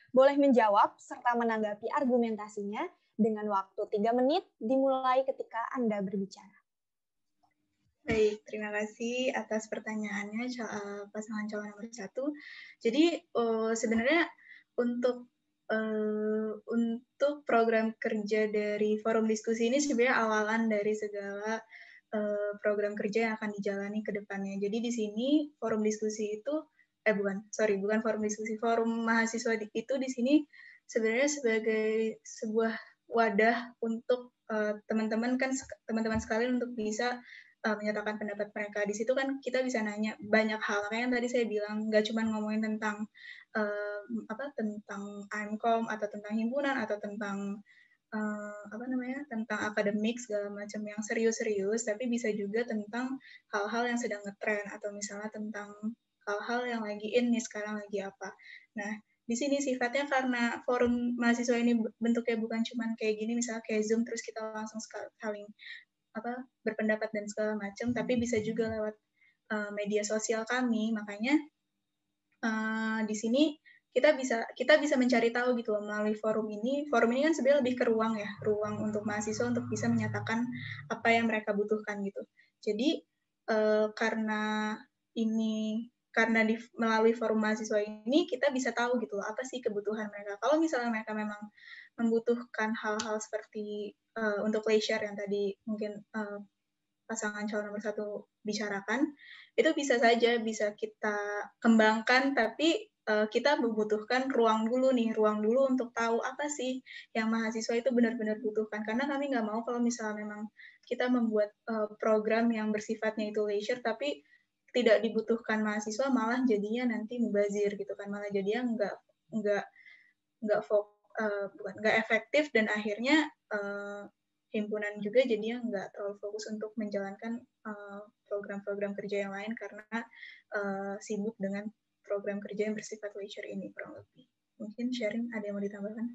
boleh menjawab serta menanggapi argumentasinya dengan waktu 3 menit dimulai ketika Anda berbicara. Baik, terima kasih atas pertanyaannya pasangan calon nomor 1. Jadi sebenarnya untuk program kerja dari forum diskusi ini sebenarnya awalan dari segala program kerja yang akan dijalani ke depannya. Jadi di sini forum diskusi itu bukan forum diskusi, forum mahasiswa itu di sini sebenarnya sebagai sebuah wadah untuk teman-teman sekalian untuk bisa menyatakan pendapat mereka. Di situ kan kita bisa nanya banyak hal. Kayak yang tadi saya bilang, nggak cuma ngomongin tentang tentang AIMCOM atau tentang himpunan atau tentang tentang akademik segala macam yang serius-serius, tapi bisa juga tentang hal-hal yang sedang ngetren atau misalnya tentang hal-hal yang lagi in nih sekarang lagi apa. Nah, di sini sifatnya karena forum mahasiswa ini bentuknya bukan cuma kayak gini, misalnya kayak Zoom terus kita langsung saling berpendapat dan segala macam, tapi bisa juga lewat media sosial kami. Makanya di sini kita bisa mencari tahu gitu loh melalui forum ini. Forum ini kan sebenarnya lebih ke ruang ya, ruang untuk mahasiswa untuk bisa menyatakan apa yang mereka butuhkan gitu. Jadi karena melalui forum mahasiswa ini kita bisa tahu gitu loh apa sih kebutuhan mereka. Kalau misalnya mereka memang membutuhkan hal-hal seperti untuk leisure yang tadi mungkin pasangan calon nomor 1 bicarakan, itu bisa saja bisa kita kembangkan, tapi kita membutuhkan ruang dulu untuk tahu apa sih yang mahasiswa itu benar-benar butuhkan. Karena kami nggak mau kalau misalnya memang kita membuat program yang bersifatnya itu leisure, tapi tidak dibutuhkan mahasiswa, malah jadinya nanti mubazir gitu kan, malah jadinya nggak efektif, dan akhirnya himpunan juga jadinya nggak terlalu fokus untuk menjalankan program-program kerja yang lain karena sibuk dengan program kerja yang bersifat leisure ini kurang lebih. Mungkin sharing ada yang mau ditambahkan?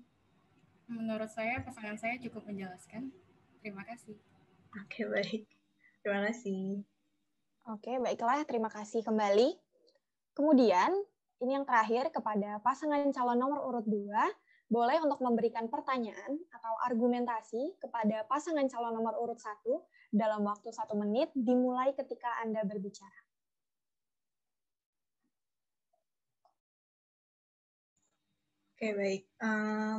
Menurut saya pasangan saya cukup menjelaskan. Terima kasih. Oke, baik. Terima kasih. Oke, baiklah. Terima kasih kembali. Kemudian, ini yang terakhir kepada pasangan calon nomor urut 2, boleh untuk memberikan pertanyaan atau argumentasi kepada pasangan calon nomor urut 1 dalam waktu 1 menit dimulai ketika Anda berbicara. Oke, baik.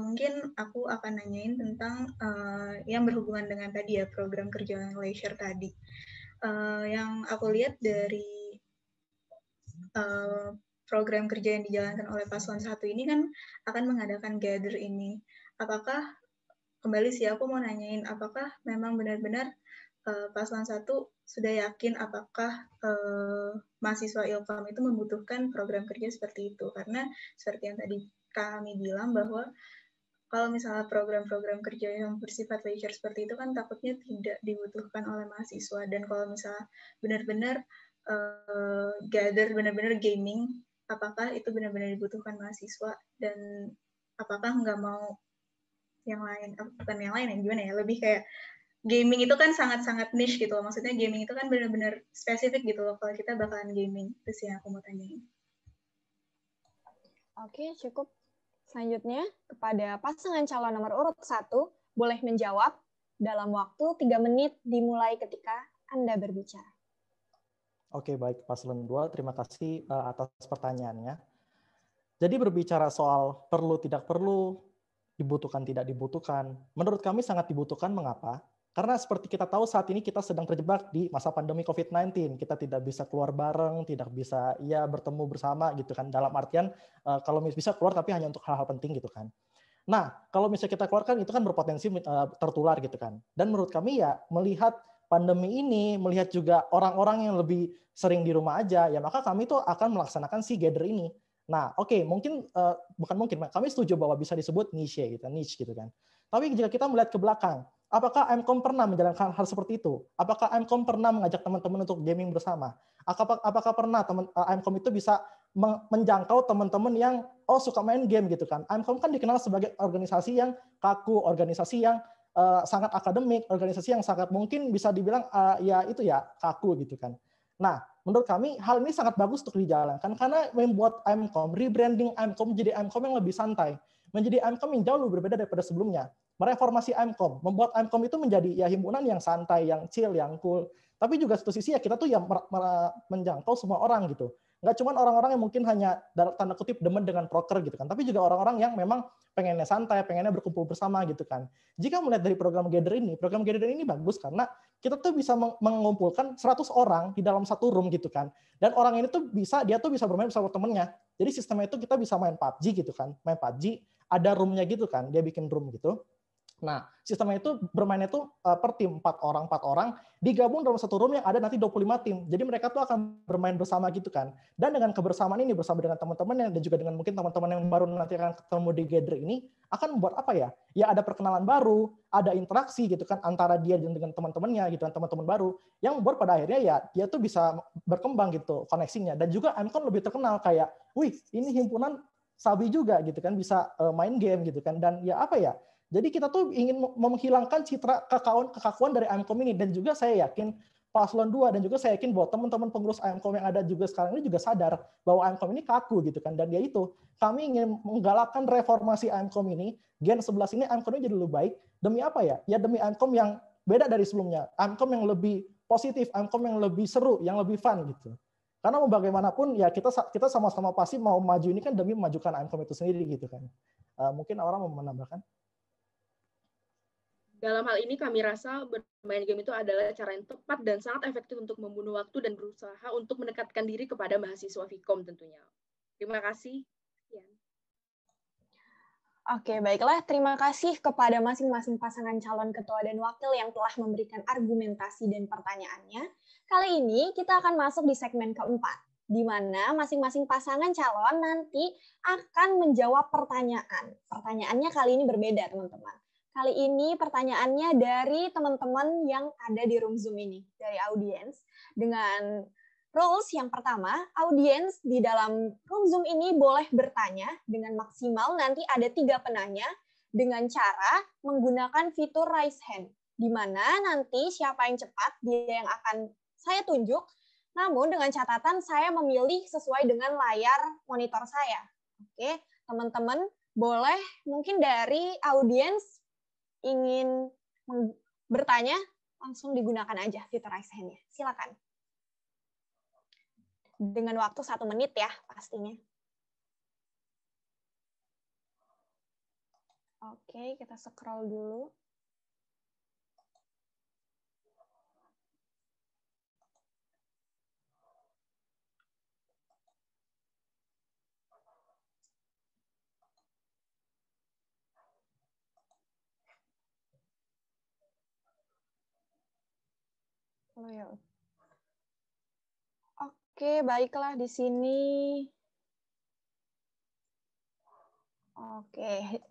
Mungkin aku akan nanyain tentang yang berhubungan dengan tadi ya, program kerja leisure tadi. Yang aku lihat dari program kerja yang dijalankan oleh paslon 1 ini kan akan mengadakan gather ini. Apakah, kembali sih aku mau nanyain, apakah memang benar-benar paslon 1 sudah yakin apakah mahasiswa Ilkom itu membutuhkan program kerja seperti itu? Karena seperti yang tadi kami bilang bahwa kalau misalnya program-program kerja yang bersifat leisure seperti itu kan takutnya tidak dibutuhkan oleh mahasiswa. Dan kalau misalnya benar-benar gather, benar-benar gaming, apakah itu benar-benar dibutuhkan mahasiswa, dan apakah nggak mau yang lain, bukan yang lain, yang gimana ya, lebih kayak gaming itu kan sangat-sangat niche gitu loh. Maksudnya gaming itu kan benar-benar spesifik gitu loh kalau kita bakalan gaming. Itu sih yang aku mau tanyain. Oke, cukup. Selanjutnya, kepada pasangan calon nomor urut 1, boleh menjawab dalam waktu 3 menit dimulai ketika Anda berbicara. Oke, baik. Paslon 2, terima kasih atas pertanyaannya. Jadi berbicara soal perlu tidak perlu, dibutuhkan tidak dibutuhkan, menurut kami sangat dibutuhkan. Mengapa? Karena seperti kita tahu saat ini kita sedang terjebak di masa pandemi COVID-19. Kita tidak bisa keluar bareng, tidak bisa bertemu bersama gitu kan. Dalam artian kalau bisa keluar tapi hanya untuk hal-hal penting gitu kan. Nah, kalau misalnya kita keluarkan itu kan berpotensi tertular gitu kan. Dan menurut kami melihat pandemi ini, melihat juga orang-orang yang lebih sering di rumah aja, maka kami tuh akan melaksanakan si gather ini. Nah, oke, mungkin bukan mungkin, kami setuju bahwa bisa disebut niche gitu kan. Tapi jika kita melihat ke belakang, apakah MKOM pernah menjalankan hal seperti itu? Apakah MKOM pernah mengajak teman-teman untuk gaming bersama? Apakah pernah MKOM itu bisa menjangkau teman-teman yang suka main game gitu kan? MKOM kan dikenal sebagai organisasi yang kaku, organisasi yang sangat akademik, organisasi yang sangat mungkin bisa dibilang kaku gitu kan. Nah, menurut kami hal ini sangat bagus untuk dijalankan karena membuat MKOM, rebranding MKOM menjadi MKOM yang lebih santai, menjadi MKOM yang jauh lebih berbeda daripada sebelumnya. Mereformasi MKOM, membuat MKOM itu menjadi himpunan yang santai, yang chill, yang cool. Tapi juga satu sisi kita tuh menjangkau semua orang gitu. Nggak cuma orang-orang yang mungkin hanya dalam tanda kutip demen dengan proker gitu kan, tapi juga orang-orang yang memang pengennya santai, pengennya berkumpul bersama gitu kan. Jika melihat dari program gather ini bagus karena kita tuh bisa mengumpulkan 100 orang di dalam satu room gitu kan. Dan orang ini tuh bisa bermain bersama temennya. Jadi sistemnya itu kita bisa main PUBG gitu kan. Main PUBG, ada roomnya gitu kan. Dia bikin room gitu. Nah, sistemnya itu bermainnya itu per tim 4 orang digabung dalam satu room yang ada nanti 25 tim. Jadi mereka tuh akan bermain bersama gitu kan. Dan dengan kebersamaan ini bersama dengan teman-teman dan juga dengan mungkin teman-teman yang baru nanti akan ketemu di gather ini akan membuat apa ya? Ya ada perkenalan baru, ada interaksi gitu kan antara dia dengan teman-temannya gitu kan, teman-teman baru yang membuat pada akhirnya dia tuh bisa berkembang gitu koneksinya. Dan juga MKOM lebih terkenal kayak, wih, ini himpunan sabi juga gitu kan, bisa main game gitu kan. Dan jadi kita tuh ingin menghilangkan citra kekakuan dari MKOM ini. Dan juga saya yakin paslon 2 dan juga saya yakin bahwa teman-teman pengurus AMKOM yang ada juga sekarang ini juga sadar bahwa AMKOM ini kaku gitu kan, dan dia itu kami ingin menggalakkan reformasi AMKOM ini, Gen 11 ini AMKOM ini jadi lebih baik demi apa ya? Ya demi AMKOM yang beda dari sebelumnya, AMKOM yang lebih positif, AMKOM yang lebih seru, yang lebih fun gitu. Karena mau bagaimanapun ya kita sama-sama pasti mau maju ini kan demi memajukan AMKOM itu sendiri gitu kan. Mungkin orang mau menambahkan? Dalam hal ini kami rasa bermain game itu adalah cara yang tepat dan sangat efektif untuk membunuh waktu dan berusaha untuk mendekatkan diri kepada mahasiswa Vkom tentunya. Terima kasih. Oke, baiklah. Terima kasih kepada masing-masing pasangan calon ketua dan wakil yang telah memberikan argumentasi dan pertanyaannya. Kali ini kita akan masuk di segmen keempat, di mana masing-masing pasangan calon nanti akan menjawab pertanyaan. Pertanyaannya kali ini berbeda, teman-teman. Kali ini pertanyaannya dari teman-teman yang ada di room Zoom ini, dari audiens. Dengan rules yang pertama, audiens di dalam room Zoom ini boleh bertanya dengan maksimal nanti ada 3 penanya dengan cara menggunakan fitur raise hand, di mana nanti siapa yang cepat dia yang akan saya tunjuk, namun dengan catatan saya memilih sesuai dengan layar monitor saya. Oke, teman-teman boleh mungkin dari audiens ingin bertanya, langsung digunakan aja fitur raise hand-nya. Silakan. Dengan waktu 1 menit ya, pastinya. Oke, kita scroll dulu. Oke, baiklah di sini. Oke,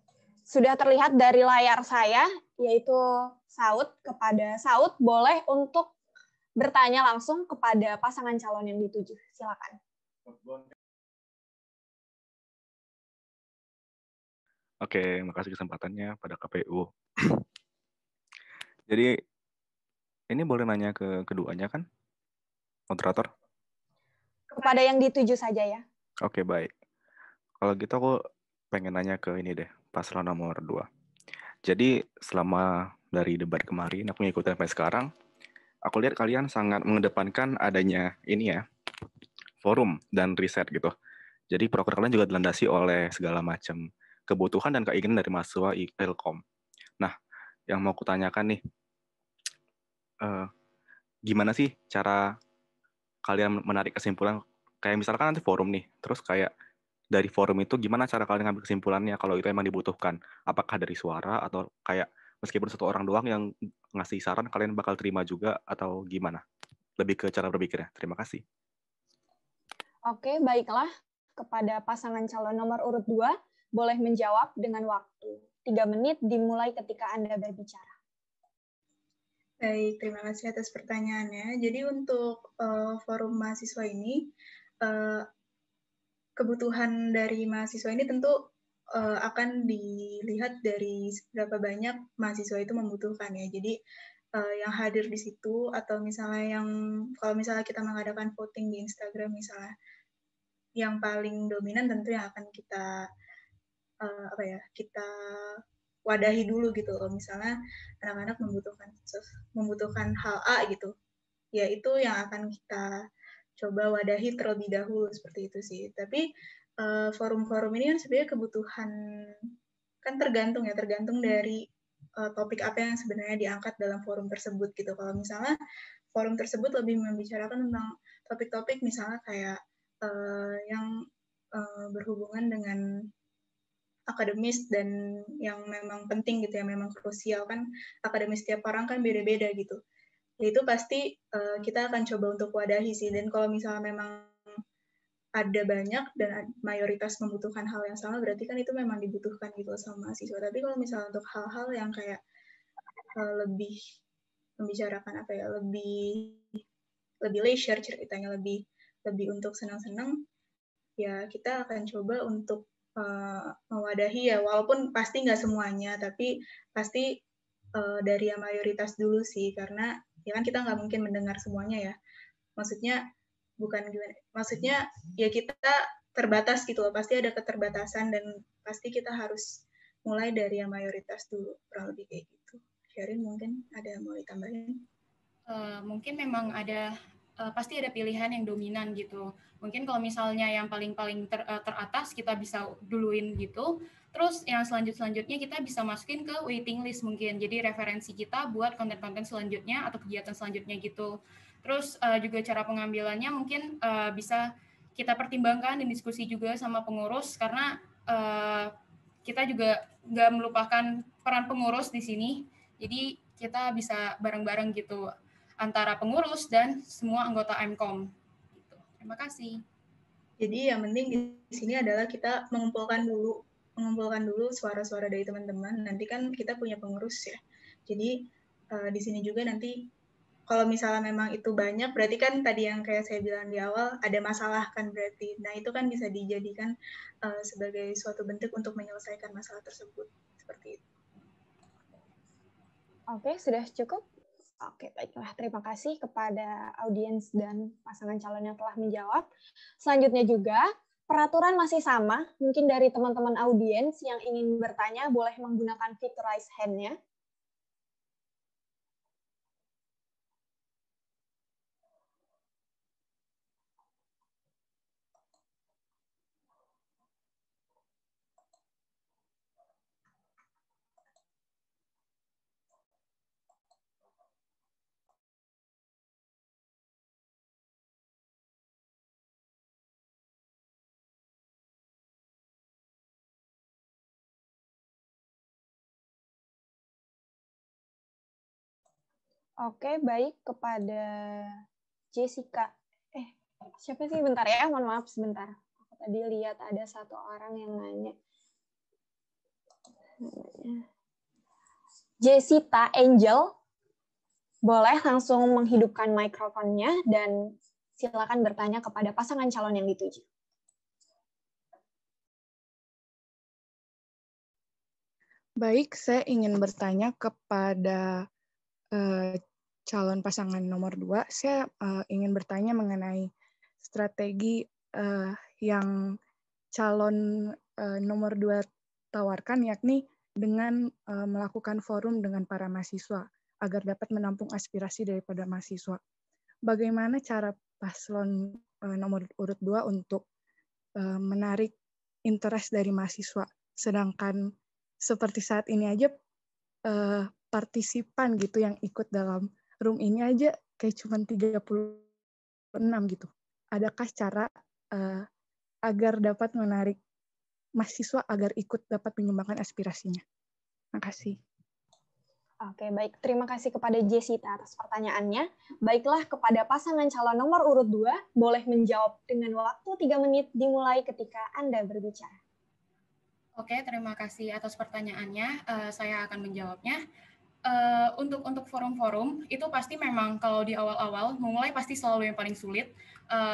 sudah terlihat dari layar saya, yaitu Saud. Kepada Saud, boleh untuk bertanya langsung kepada pasangan calon yang dituju. Silakan. Oke, makasih kesempatannya pada KPU. Jadi, ini boleh nanya ke keduanya kan, moderator? Kepada yang dituju saja ya. Oke, baik. Kalau gitu aku pengen nanya ke ini deh, paslon nomor 2. Jadi, selama dari debat kemarin, aku ngikutin sampai sekarang, aku lihat kalian sangat mengedepankan adanya ini ya, forum dan riset gitu. Jadi, program kalian juga dilandasi oleh segala macam kebutuhan dan keinginan dari mahasiswa Ilkom. Nah, yang mau kutanyakan nih, gimana sih cara kalian menarik kesimpulan? Kayak misalkan nanti forum nih, terus kayak dari forum itu gimana cara kalian ngambil kesimpulannya kalau itu emang dibutuhkan? Apakah dari suara atau kayak meskipun satu orang doang yang ngasih saran kalian bakal terima juga atau gimana? Lebih ke cara berpikirnya. Terima kasih. Oke, baiklah. Kepada pasangan calon nomor urut 2, boleh menjawab dengan waktu 3 menit dimulai ketika Anda berbicara. Baik, terima kasih atas pertanyaannya. Jadi untuk forum mahasiswa ini, kebutuhan dari mahasiswa ini tentu akan dilihat dari seberapa banyak mahasiswa itu membutuhkan ya. Jadi yang hadir di situ atau misalnya kalau misalnya kita mengadakan voting di Instagram misalnya, yang paling dominan tentu yang akan kita kita wadahi dulu gitu. Misalnya anak-anak membutuhkan hal A gitu, ya itu yang akan kita coba wadahi terlebih dahulu seperti itu sih. Tapi forum-forum ini kan sebenarnya kebutuhan kan tergantung dari topik apa yang sebenarnya diangkat dalam forum tersebut gitu. Kalau misalnya forum tersebut lebih membicarakan tentang topik-topik misalnya kayak yang berhubungan dengan akademis dan yang memang penting gitu ya, memang krusial kan, akademis tiap orang kan beda-beda gitu. Ya itu pasti kita akan coba untuk wadahi sih. Dan kalau misalnya memang ada banyak dan mayoritas membutuhkan hal yang sama, berarti kan itu memang dibutuhkan gitu sama mahasiswa. Tapi kalau misalnya untuk hal-hal yang kayak lebih membicarakan apa ya, lebih leisure ceritanya, lebih untuk senang-senang, ya kita akan coba untuk mewadahi ya, walaupun pasti nggak semuanya, tapi pasti dari yang mayoritas dulu sih, karena Ya kan kita nggak mungkin mendengar semuanya ya. Maksudnya bukan gimana, maksudnya ya kita terbatas gitu loh, pasti ada keterbatasan dan pasti kita harus mulai dari yang mayoritas dulu, kurang lebih kayak gitu. Sherin mungkin ada mau ditambahin? Mungkin memang ada pasti ada pilihan yang dominan gitu. Mungkin kalau misalnya yang paling teratas kita bisa duluin gitu. Terus yang selanjutnya kita bisa masukin ke waiting list mungkin. Jadi referensi kita buat konten-konten selanjutnya atau kegiatan selanjutnya gitu. Terus juga cara pengambilannya mungkin bisa kita pertimbangkan dan diskusi juga sama pengurus karena kita juga nggak melupakan peran pengurus di sini. Jadi kita bisa bareng-bareng gitu antara pengurus dan semua anggota AMKOM. Gitu. Terima kasih. Jadi yang penting di sini adalah kita mengumpulkan dulu suara-suara dari teman-teman. Nanti kan kita punya pengurus ya. Jadi di sini juga nanti kalau misalnya memang itu banyak, berarti kan tadi yang kayak saya bilang di awal ada masalah kan berarti. Nah itu kan bisa dijadikan sebagai suatu bentuk untuk menyelesaikan masalah tersebut seperti itu. Oke, sudah cukup. Oke, baiklah. Terima kasih kepada audiens dan pasangan calon yang telah menjawab. Selanjutnya juga, peraturan masih sama. Mungkin dari teman-teman audiens yang ingin bertanya, boleh menggunakan fitur raise hand-nya. Oke, baik. Kepada Jessica. Siapa sih? Bentar ya, mohon maaf sebentar. Aku tadi lihat ada satu orang yang nanya. Jessica Angel, boleh langsung menghidupkan mikrofonnya dan silakan bertanya kepada pasangan calon yang dituju. Baik, saya ingin bertanya kepada calon pasangan nomor 2. Saya ingin bertanya mengenai strategi yang calon nomor 2 tawarkan, yakni dengan melakukan forum dengan para mahasiswa agar dapat menampung aspirasi daripada mahasiswa. Bagaimana cara paslon nomor urut 2 untuk menarik interest dari mahasiswa, sedangkan seperti saat ini aja partisipan gitu yang ikut dalam room ini aja kayak cuma 36 gitu. Adakah cara agar dapat menarik mahasiswa agar ikut dapat menyumbangkan aspirasinya? Terima kasih. Oke, baik. Terima kasih kepada Jessica atas pertanyaannya. Baiklah, kepada pasangan calon nomor urut 2, boleh menjawab dengan waktu 3 menit dimulai ketika Anda berbicara. Oke, terima kasih atas pertanyaannya. Saya akan menjawabnya. Untuk forum-forum itu pasti memang kalau di awal-awal memulai pasti selalu yang paling sulit.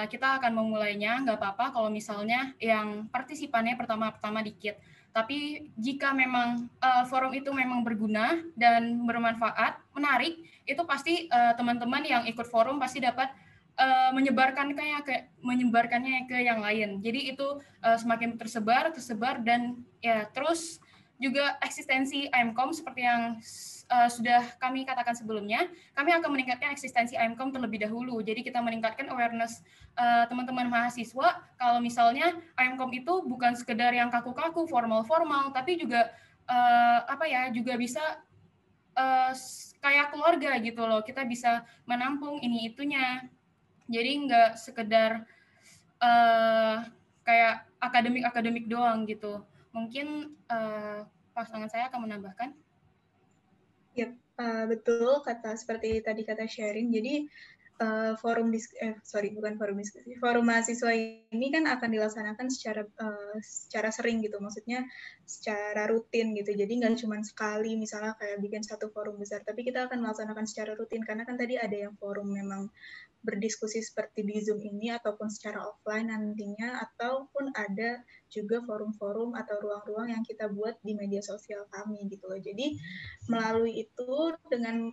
Kita akan memulainya nggak apa-apa kalau misalnya yang partisipannya pertama-tama dikit. Tapi jika memang forum itu memang berguna dan bermanfaat, menarik, itu pasti teman-teman yang ikut forum pasti dapat menyebarkannya ke yang lain. Jadi itu semakin tersebar dan ya terus juga eksistensi AMKOM seperti yang sudah kami katakan sebelumnya, kami akan meningkatkan eksistensi AMKOM terlebih dahulu. Jadi kita meningkatkan awareness teman-teman mahasiswa kalau misalnya AMKOM itu bukan sekedar yang kaku-kaku, formal-formal, tapi juga juga bisa kayak keluarga gitu loh. Kita bisa menampung ini itunya. Jadi nggak sekedar kayak akademik doang gitu. Mungkin pasangan saya akan menambahkan. Ya, betul seperti tadi kata Sherin. Jadi forum mahasiswa ini kan akan dilaksanakan secara sering gitu, maksudnya secara rutin gitu. Jadi nggak cuma sekali misalnya kayak bikin satu forum besar, tapi kita akan melaksanakan secara rutin karena kan tadi ada yang forum memang berdiskusi seperti di Zoom ini ataupun secara offline nantinya, ataupun ada juga forum-forum atau ruang-ruang yang kita buat di media sosial kami gitu loh. Jadi melalui itu dengan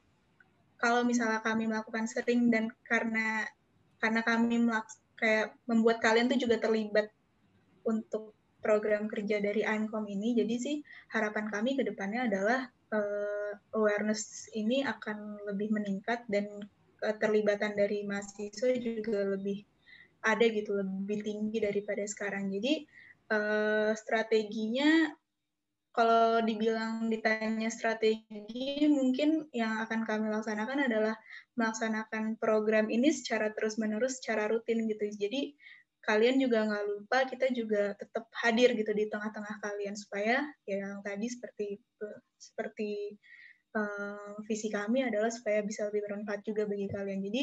kalau misalnya kami melakukan sering dan karena kami kayak membuat kalian tuh juga terlibat untuk program kerja dari AIMCOM ini, jadi sih harapan kami ke depannya adalah awareness ini akan lebih meningkat dan keterlibatan dari mahasiswa juga lebih ada gitu, lebih tinggi daripada sekarang. Jadi strateginya, kalau ditanya strategi, mungkin yang akan kami laksanakan adalah melaksanakan program ini secara terus-menerus, secara rutin gitu. Jadi kalian juga nggak lupa, kita juga tetap hadir gitu di tengah-tengah kalian, supaya yang tadi seperti visi kami adalah supaya bisa lebih bermanfaat juga bagi kalian. Jadi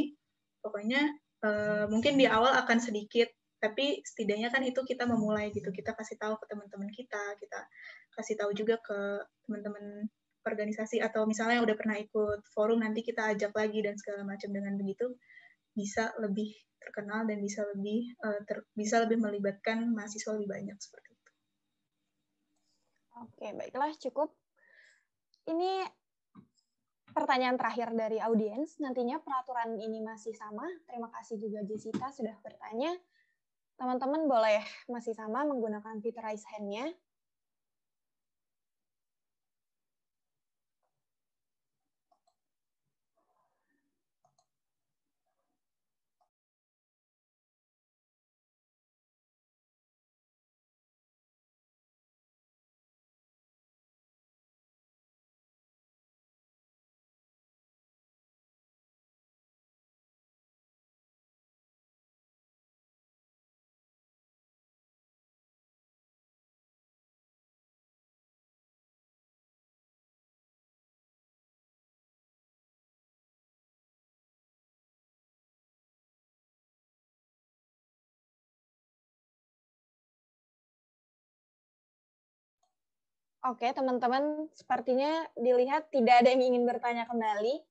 pokoknya mungkin di awal akan sedikit, tapi setidaknya kan itu kita memulai gitu, kita kasih tahu ke teman-teman kita kasih tahu juga ke teman-teman organisasi, atau misalnya yang udah pernah ikut forum, nanti kita ajak lagi dan segala macam. Dengan begitu bisa lebih terkenal dan bisa lebih melibatkan mahasiswa lebih banyak seperti itu. Oke, baiklah, cukup. Ini pertanyaan terakhir dari audiens. Nantinya peraturan ini masih sama. Terima kasih juga Jessica sudah bertanya. Teman-teman boleh masih sama menggunakan fitur raise hand-nya. Oke, teman-teman, sepertinya dilihat tidak ada yang ingin bertanya kembali.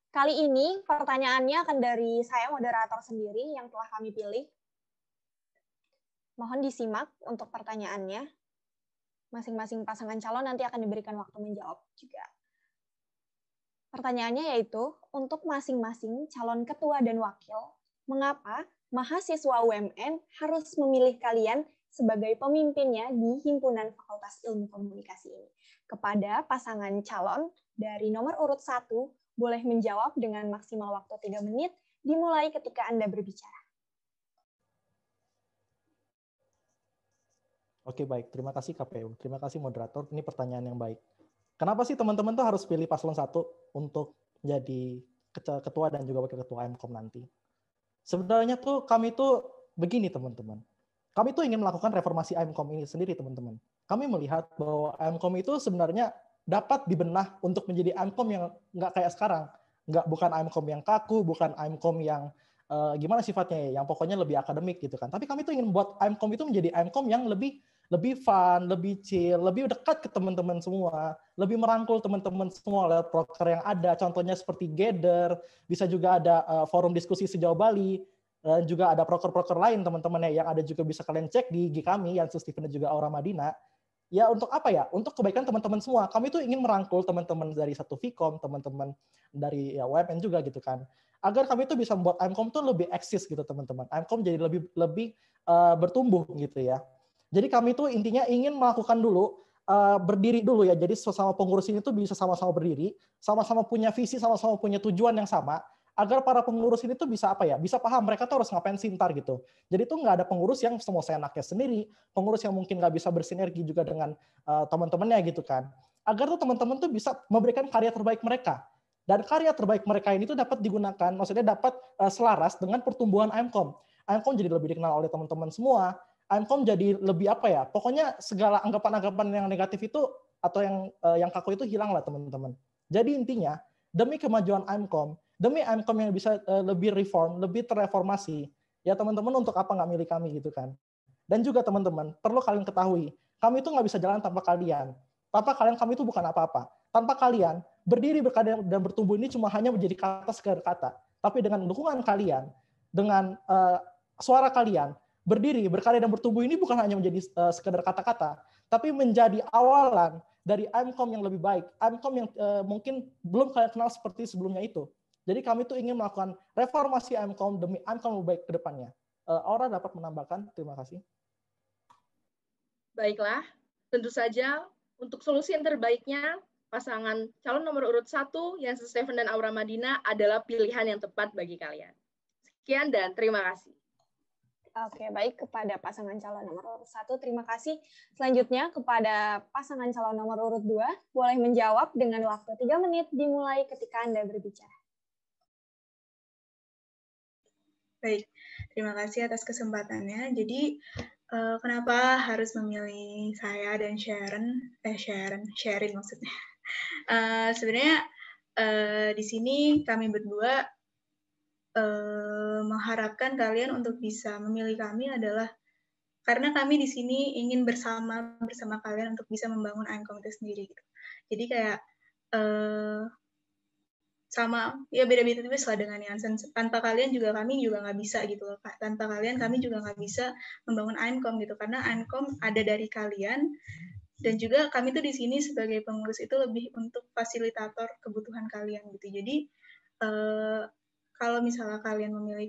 Kali ini pertanyaannya akan dari saya, moderator sendiri, yang telah kami pilih. Mohon disimak untuk pertanyaannya. Masing-masing pasangan calon nanti akan diberikan waktu menjawab juga. Pertanyaannya yaitu, untuk masing-masing calon ketua dan wakil, mengapa mahasiswa UMN harus memilih kalian sebagai pemimpinnya di Himpunan Fakultas Ilmu Komunikasi ini? Kepada pasangan calon dari nomor urut 1, boleh menjawab dengan maksimal waktu 3 menit, dimulai ketika Anda berbicara. Oke, baik. Terima kasih KPU. Terima kasih moderator. Ini pertanyaan yang baik. Kenapa sih teman-teman tuh harus pilih paslon 1 untuk jadi ketua dan juga wakil ketua AIMCOM nanti? Sebenarnya tuh kami tuh begini teman-teman. Kami tuh ingin melakukan reformasi AIMCOM ini sendiri teman-teman. Kami melihat bahwa AIMCOM itu sebenarnya dapat dibenah untuk menjadi AIMCOM yang nggak kayak sekarang. Bukan AIMCOM yang kaku, bukan AIMCOM yang gimana sifatnya ya, yang pokoknya lebih akademik gitu kan. Tapi kami tuh ingin buat AIMCOM itu menjadi AIMCOM yang lebih fun, lebih chill, lebih dekat ke teman-teman semua, lebih merangkul teman-teman semua lewat proker yang ada. Contohnya seperti Gather, bisa juga ada forum diskusi sejauh Bali, dan juga ada proker-proker lain teman-teman yang ada juga bisa kalian cek di IG kami, Yansu Steven dan juga Aura Madina. Ya untuk apa ya? Untuk kebaikan teman-teman semua. Kami tuh ingin merangkul teman-teman dari satu Vkom, teman-teman dari ya UMN juga gitu kan. Agar kami tuh bisa membuat AIMCOM tuh lebih eksis gitu teman-teman. AIMCOM jadi lebih bertumbuh gitu ya. Jadi kami tuh intinya ingin melakukan dulu, berdiri dulu ya. Jadi sesama pengurus ini tuh bisa sama-sama berdiri, sama-sama punya visi, sama-sama punya tujuan yang sama, agar para pengurus ini tuh bisa apa ya, bisa paham mereka tuh harus ngapain sih ntar gitu. Jadi tuh nggak ada pengurus yang semua seenaknya sendiri, pengurus yang mungkin nggak bisa bersinergi juga dengan teman-temannya gitu kan. Agar tuh teman-teman tuh bisa memberikan karya terbaik mereka. Dan karya terbaik mereka ini tuh dapat digunakan, maksudnya dapat selaras dengan pertumbuhan AIMCOM. AIMCOM jadi lebih dikenal oleh teman-teman semua. AIMCOM jadi lebih apa ya? Pokoknya segala anggapan-anggapan yang negatif itu atau yang kaku itu hilang lah teman-teman. Jadi intinya demi kemajuan AIMCOM, demi AIMCOM yang bisa lebih reform, lebih terreformasi, ya teman-teman untuk apa nggak milih kami gitu kan? Dan juga teman-teman perlu kalian ketahui, kami itu nggak bisa jalan tanpa kalian. Tanpa kalian kami itu bukan apa-apa. Tanpa kalian berdiri, berkarya dan bertumbuh ini cuma hanya menjadi kata sekedar kata. Tapi dengan dukungan kalian, dengan suara kalian, berdiri, berkarya dan bertumbuh ini bukan hanya menjadi sekedar kata-kata, tapi menjadi awalan dari IMCOM yang lebih baik, IMCOM yang mungkin belum kalian kenal seperti sebelumnya itu. Jadi kami tuh ingin melakukan reformasi IMCOM demi IMCOM lebih baik ke depannya. Aura dapat menambahkan, terima kasih. Baiklah, tentu saja untuk solusi yang terbaiknya, pasangan calon nomor urut 1, Yansen Steven dan Aura Madina adalah pilihan yang tepat bagi kalian. Sekian dan terima kasih. Oke, baik kepada pasangan calon nomor urut 1, terima kasih. Selanjutnya kepada pasangan calon nomor urut 2, boleh menjawab dengan waktu 3 menit dimulai ketika Anda berbicara. Baik, terima kasih atas kesempatannya. Jadi, kenapa harus memilih saya dan Sherin maksudnya. Sebenarnya di sini kami berdua mengharapkan kalian untuk bisa memilih kami adalah karena kami di sini ingin bersama kalian untuk bisa membangun IMCOM itu sendiri. Gitu. Jadi kayak sama ya beda-beda tipis lah dengan Yansen. Tanpa kalian juga kami juga nggak bisa gitu loh. Tanpa kalian kami juga nggak bisa membangun IMCOM gitu karena IMCOM ada dari kalian dan juga kami tuh di sini sebagai pengurus itu lebih untuk fasilitator kebutuhan kalian gitu. Jadi kalau misalnya kalian memilih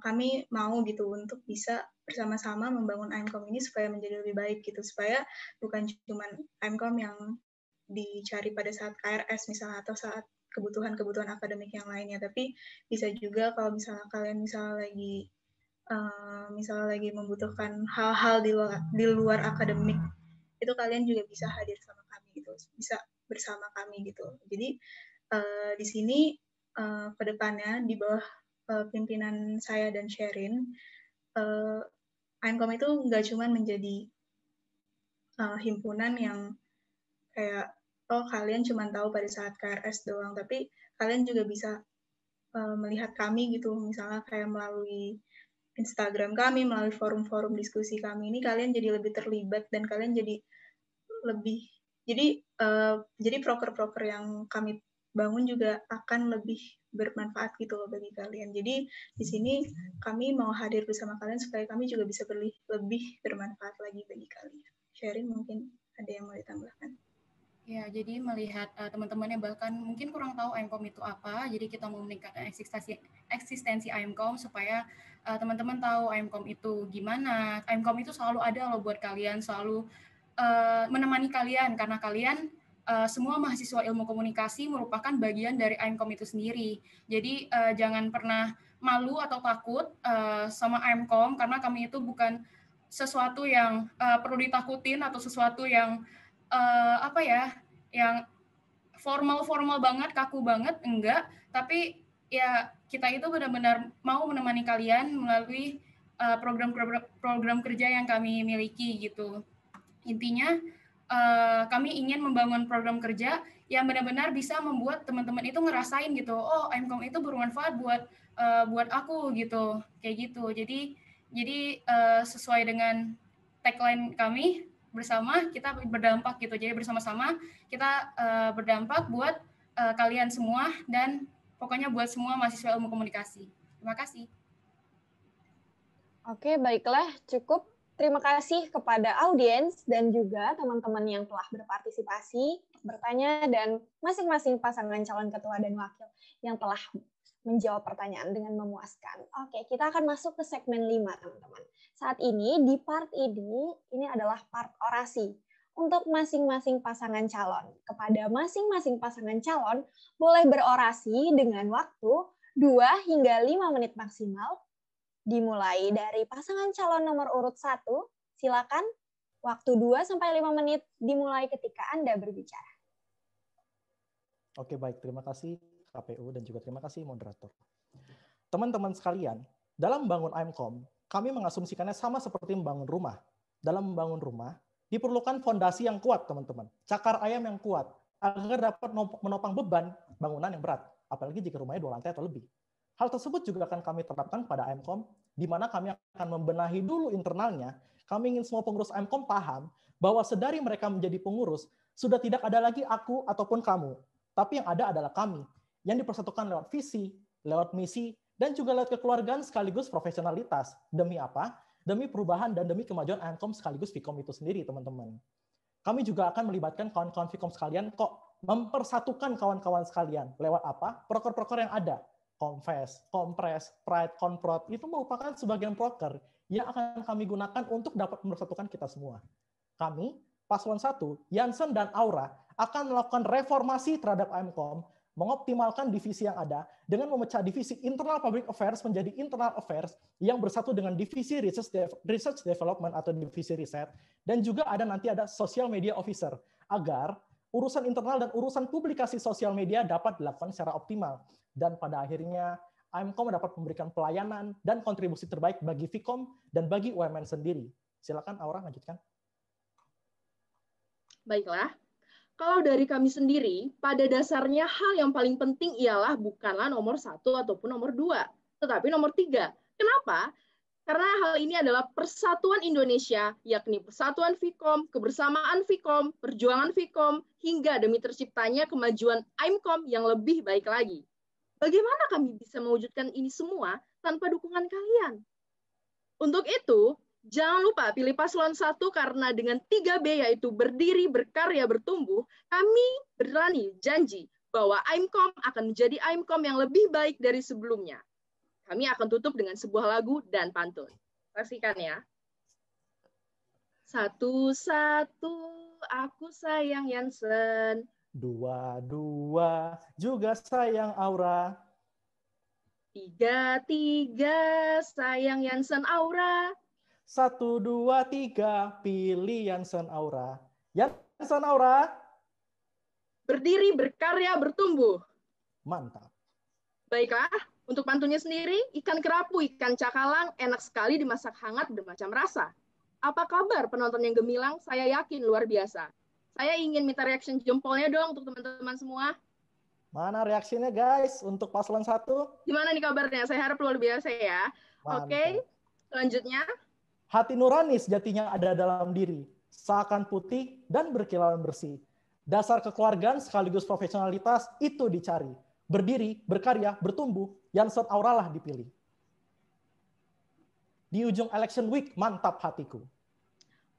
kami mau gitu untuk bisa bersama-sama membangun IMCOM ini supaya menjadi lebih baik gitu, supaya bukan cuma IMCOM yang dicari pada saat KRS misalnya atau saat kebutuhan-kebutuhan akademik yang lainnya, tapi bisa juga kalau misalnya kalian misalnya lagi membutuhkan hal-hal di luar akademik, itu kalian juga bisa hadir sama kami gitu, bisa bersama kami gitu. Jadi di sini ke depannya di bawah pimpinan saya dan Sherin, IMCOM itu nggak cuma menjadi himpunan yang kayak kalian cuma tahu pada saat KRS doang, tapi kalian juga bisa melihat kami gitu, misalnya kayak melalui Instagram kami, melalui forum-forum diskusi kami ini kalian jadi lebih terlibat dan kalian jadi lebih jadi proker-proker yang kami bangun juga akan lebih bermanfaat gitu loh bagi kalian. Jadi di sini kami mau hadir bersama kalian supaya kami juga bisa lebih bermanfaat lagi bagi kalian. Sherin mungkin ada yang mau ditambahkan? Ya, jadi melihat teman-teman yang bahkan mungkin kurang tahu IMCOM itu apa, jadi kita mau meningkatkan eksistensi IMCOM supaya teman-teman tahu IMCOM itu gimana. IMCOM itu selalu ada loh buat kalian, selalu menemani kalian, karena kalian semua mahasiswa ilmu komunikasi merupakan bagian dari IMCOM itu sendiri. Jadi jangan pernah malu atau takut sama IMCOM, karena kami itu bukan sesuatu yang perlu ditakutin atau sesuatu yang yang formal banget, kaku banget, enggak. Tapi ya kita itu benar-benar mau menemani kalian melalui program kerja yang kami miliki gitu. Intinya kami ingin membangun program kerja yang benar-benar bisa membuat teman-teman itu ngerasain gitu, oh IMCOM itu bermanfaat buat aku gitu, kayak gitu. Jadi sesuai dengan tagline kami, bersama kita berdampak gitu. Jadi bersama-sama kita berdampak buat kalian semua dan pokoknya buat semua mahasiswa ilmu komunikasi. Terima kasih. Oke, baiklah, cukup. Terima kasih kepada audiens dan juga teman-teman yang telah berpartisipasi, bertanya, dan masing-masing pasangan calon ketua dan wakil yang telah menjawab pertanyaan dengan memuaskan. Oke, kita akan masuk ke segmen 5, teman-teman. Saat ini, di part ini adalah part orasi. Untuk masing-masing pasangan calon. Kepada masing-masing pasangan calon, boleh berorasi dengan waktu 2 hingga 5 menit maksimal, dimulai dari pasangan calon nomor urut 1, silakan. Waktu 2-5 menit dimulai ketika Anda berbicara. Oke, baik. Terima kasih KPU dan juga terima kasih moderator. Teman-teman sekalian, dalam membangun IMCOM, kami mengasumsikannya sama seperti membangun rumah. Dalam membangun rumah, diperlukan fondasi yang kuat, teman-teman. Cakar ayam yang kuat, agar dapat menopang beban bangunan yang berat. Apalagi jika rumahnya 2 lantai atau lebih. Hal tersebut juga akan kami terapkan pada IMCOM, di mana kami akan membenahi dulu internalnya. Kami ingin semua pengurus IMCOM paham bahwa sedari mereka menjadi pengurus, sudah tidak ada lagi aku ataupun kamu. Tapi yang ada adalah kami, yang dipersatukan lewat visi, lewat misi, dan juga lewat kekeluargaan sekaligus profesionalitas. Demi apa? Demi perubahan dan demi kemajuan IMCOM sekaligus Vkom itu sendiri, teman-teman. Kami juga akan melibatkan kawan-kawan Vkom sekalian kok mempersatukan kawan-kawan sekalian. Lewat apa? Proker-proker yang ada. Confess, Kompres, Pride, Konprod, itu merupakan sebagian proker yang akan kami gunakan untuk dapat mempersatukan kita semua. Kami, Paslon 1, Jansen dan Aura, akan melakukan reformasi terhadap AIMCOM, mengoptimalkan divisi yang ada dengan memecah divisi internal public affairs menjadi internal affairs yang bersatu dengan divisi research development atau divisi riset, dan juga nanti ada social media officer agar urusan internal dan urusan publikasi sosial media dapat dilakukan secara optimal, dan pada akhirnya AIMCOM dapat memberikan pelayanan dan kontribusi terbaik bagi Vkom dan bagi UMN sendiri. Silakan Aura lanjutkan. Baiklah. Kalau dari kami sendiri, pada dasarnya hal yang paling penting ialah bukanlah nomor 1 ataupun nomor 2, tetapi nomor 3. Kenapa? Karena hal ini adalah persatuan Indonesia, yakni persatuan Vkom, kebersamaan Vkom, perjuangan Vkom, hingga demi terciptanya kemajuan AIMCOM yang lebih baik lagi. Bagaimana kami bisa mewujudkan ini semua tanpa dukungan kalian? Untuk itu, jangan lupa pilih paslon 1 karena dengan 3B yaitu berdiri, berkarya, bertumbuh, kami berani janji bahwa AIMCOM akan menjadi AIMCOM yang lebih baik dari sebelumnya. Kami akan tutup dengan sebuah lagu dan pantun. Saksikan ya. Satu-satu aku sayang Jansen. Dua-dua juga sayang Aura. Tiga-tiga sayang Jansen Aura. 1, 2, 3 pilih Jansen Aura. Jansen Aura. Berdiri, berkarya, bertumbuh. Mantap. Baiklah, untuk pantunnya sendiri, ikan kerapu, ikan cakalang, enak sekali dimasak hangat bermacam rasa. Apa kabar penonton yang gemilang? Saya yakin luar biasa. Saya ingin minta reaction jempolnya dong untuk teman-teman semua. Mana reaksinya guys untuk paslon 1? Gimana nih kabarnya? Saya harap luar biasa ya. Mantap. Oke, selanjutnya. Hati nurani sejatinya ada dalam diri, seakan putih dan berkilauan bersih. Dasar kekeluargaan sekaligus profesionalitas itu dicari. Berdiri, berkarya, bertumbuh, Jansen Aura lah dipilih. Di ujung election week, mantap hatiku.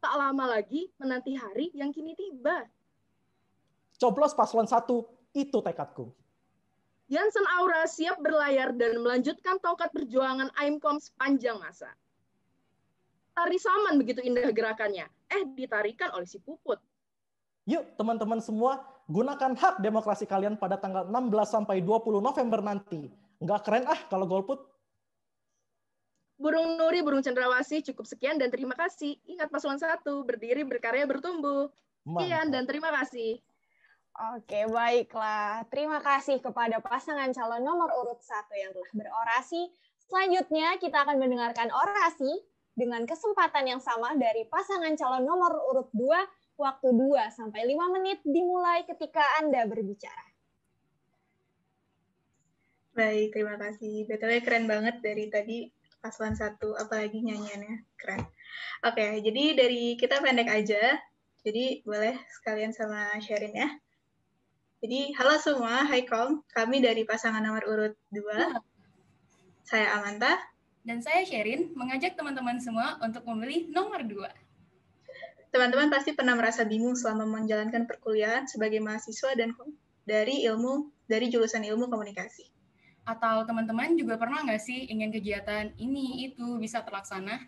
Tak lama lagi menanti hari yang kini tiba. Coblos paslon 1, itu tekadku. Jansen Aura siap berlayar dan melanjutkan tongkat perjuangan AIMCOM sepanjang masa. Tari saman begitu indah gerakannya. Ditarikan oleh si Puput. Yuk teman-teman semua, gunakan hak demokrasi kalian pada tanggal 16 sampai 20 November nanti. Nggak keren kalau golput? Burung Nuri, burung cendrawasih, cukup sekian dan terima kasih. Ingat paslon 1, berdiri, berkarya, bertumbuh. Sekian dan terima kasih. Oke, baiklah. Terima kasih kepada pasangan calon nomor urut 1 yang telah berorasi. Selanjutnya kita akan mendengarkan orasi dengan kesempatan yang sama dari pasangan calon nomor urut 2, waktu 2 sampai 5 menit dimulai ketika Anda berbicara. Baik, terima kasih. BTW keren banget dari tadi paslon 1, apalagi nyanyiannya keren. Oke, jadi dari kita pendek aja. Jadi boleh sekalian sama sharing ya. Jadi halo semua, hai Kom. Kami dari pasangan nomor urut 2. Saya Amanta. Dan saya Sherin, mengajak teman-teman semua untuk memilih nomor 2. Teman-teman pasti pernah merasa bingung selama menjalankan perkuliahan sebagai mahasiswa dan dari jurusan ilmu komunikasi. Atau teman-teman juga pernah nggak sih ingin kegiatan ini, itu bisa terlaksana?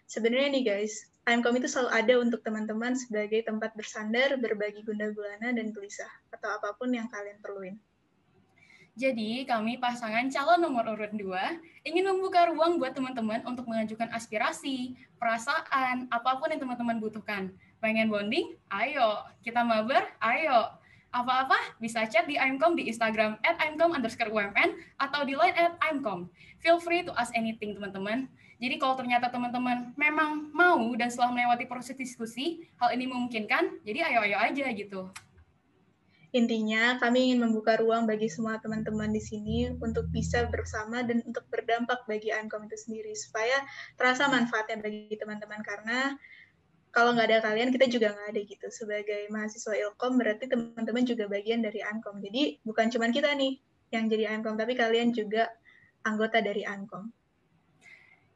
Sebenarnya nih guys, AIMCOM itu selalu ada untuk teman-teman sebagai tempat bersandar, berbagi gundah gulana, dan gelisah, atau apapun yang kalian perluin. Jadi, kami pasangan calon nomor urut 2 ingin membuka ruang buat teman-teman untuk mengajukan aspirasi, perasaan, apapun yang teman-teman butuhkan. Pengen bonding? Ayo. Kita mabar? Ayo. Apa-apa bisa chat di AIMCOM di Instagram @aimcom_umn atau di line @aimcom. Feel free to ask anything, teman-teman. Jadi kalau ternyata teman-teman memang mau dan setelah melewati proses diskusi, hal ini memungkinkan, jadi ayo-ayo aja gitu. Intinya, kami ingin membuka ruang bagi semua teman-teman di sini untuk bisa bersama dan untuk berdampak bagi AIMCOM itu sendiri, supaya terasa manfaatnya bagi teman-teman, karena kalau nggak ada kalian, kita juga nggak ada gitu. Sebagai mahasiswa Ilkom, berarti teman-teman juga bagian dari AIMCOM. Jadi bukan cuma kita nih yang jadi AIMCOM, tapi kalian juga anggota dari AIMCOM.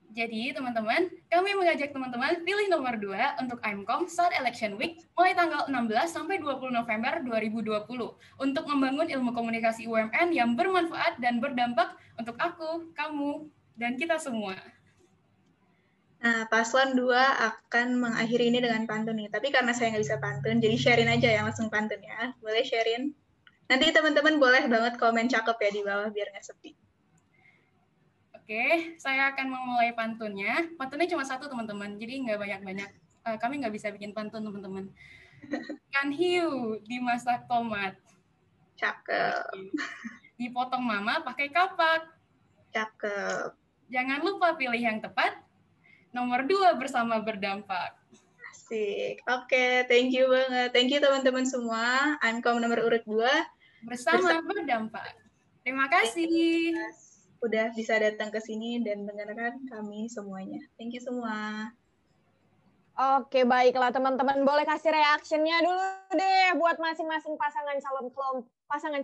Jadi, teman-teman, kami mengajak teman-teman pilih nomor 2 untuk IMCOM South Election Week mulai tanggal 16 sampai 20 November 2020 untuk membangun ilmu komunikasi UMN yang bermanfaat dan berdampak untuk aku, kamu, dan kita semua. Nah, paslon 2 akan mengakhiri ini dengan pantun nih. Tapi karena saya nggak bisa pantun, jadi sharein aja yang langsung pantun ya. Boleh sharein? Nanti teman-teman boleh banget komen cakep ya di bawah biar nggak sepi. Oke, saya akan memulai pantunnya. Pantunnya cuma satu, teman-teman. Jadi nggak banyak-banyak. Kami nggak bisa bikin pantun, teman-teman. Ikan hiu dimasak tomat. Cakep. Dipotong mama pakai kapak. Cakep. Jangan lupa pilih yang tepat. Nomor 2 bersama berdampak. Asik. Oke, thank you banget. Thank you teman-teman semua. IMCOM nomor urut 2. Bersama berdampak. Terima kasih. Udah bisa datang ke sini dan mendengarkan kami semuanya. Thank you semua. Oke, baiklah teman-teman. Boleh kasih reaction-nya dulu deh buat masing-masing pasangan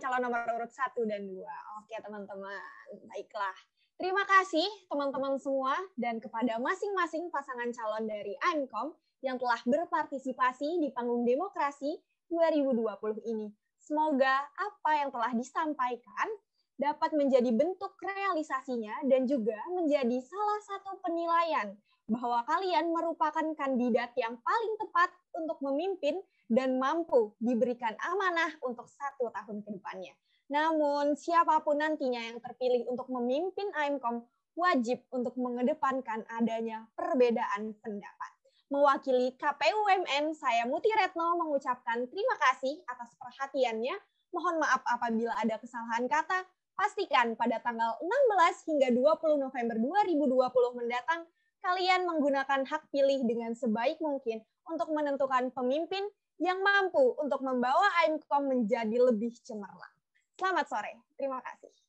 calon nomor urut 1 dan 2. Oke, teman-teman. Baiklah. Terima kasih teman-teman semua dan kepada masing-masing pasangan calon dari IMCOM yang telah berpartisipasi di panggung demokrasi 2020 ini. Semoga apa yang telah disampaikan dapat menjadi bentuk realisasinya dan juga menjadi salah satu penilaian bahwa kalian merupakan kandidat yang paling tepat untuk memimpin dan mampu diberikan amanah untuk 1 tahun ke depannya. Namun, siapapun nantinya yang terpilih untuk memimpin IMCOM wajib untuk mengedepankan adanya perbedaan pendapat. Mewakili KPU UMN, saya Muti Retno mengucapkan terima kasih atas perhatiannya. Mohon maaf apabila ada kesalahan kata. Pastikan pada tanggal 16 hingga 20 November 2020 mendatang, kalian menggunakan hak pilih dengan sebaik mungkin untuk menentukan pemimpin yang mampu untuk membawa IMCOM menjadi lebih cemerlang. Selamat sore. Terima kasih.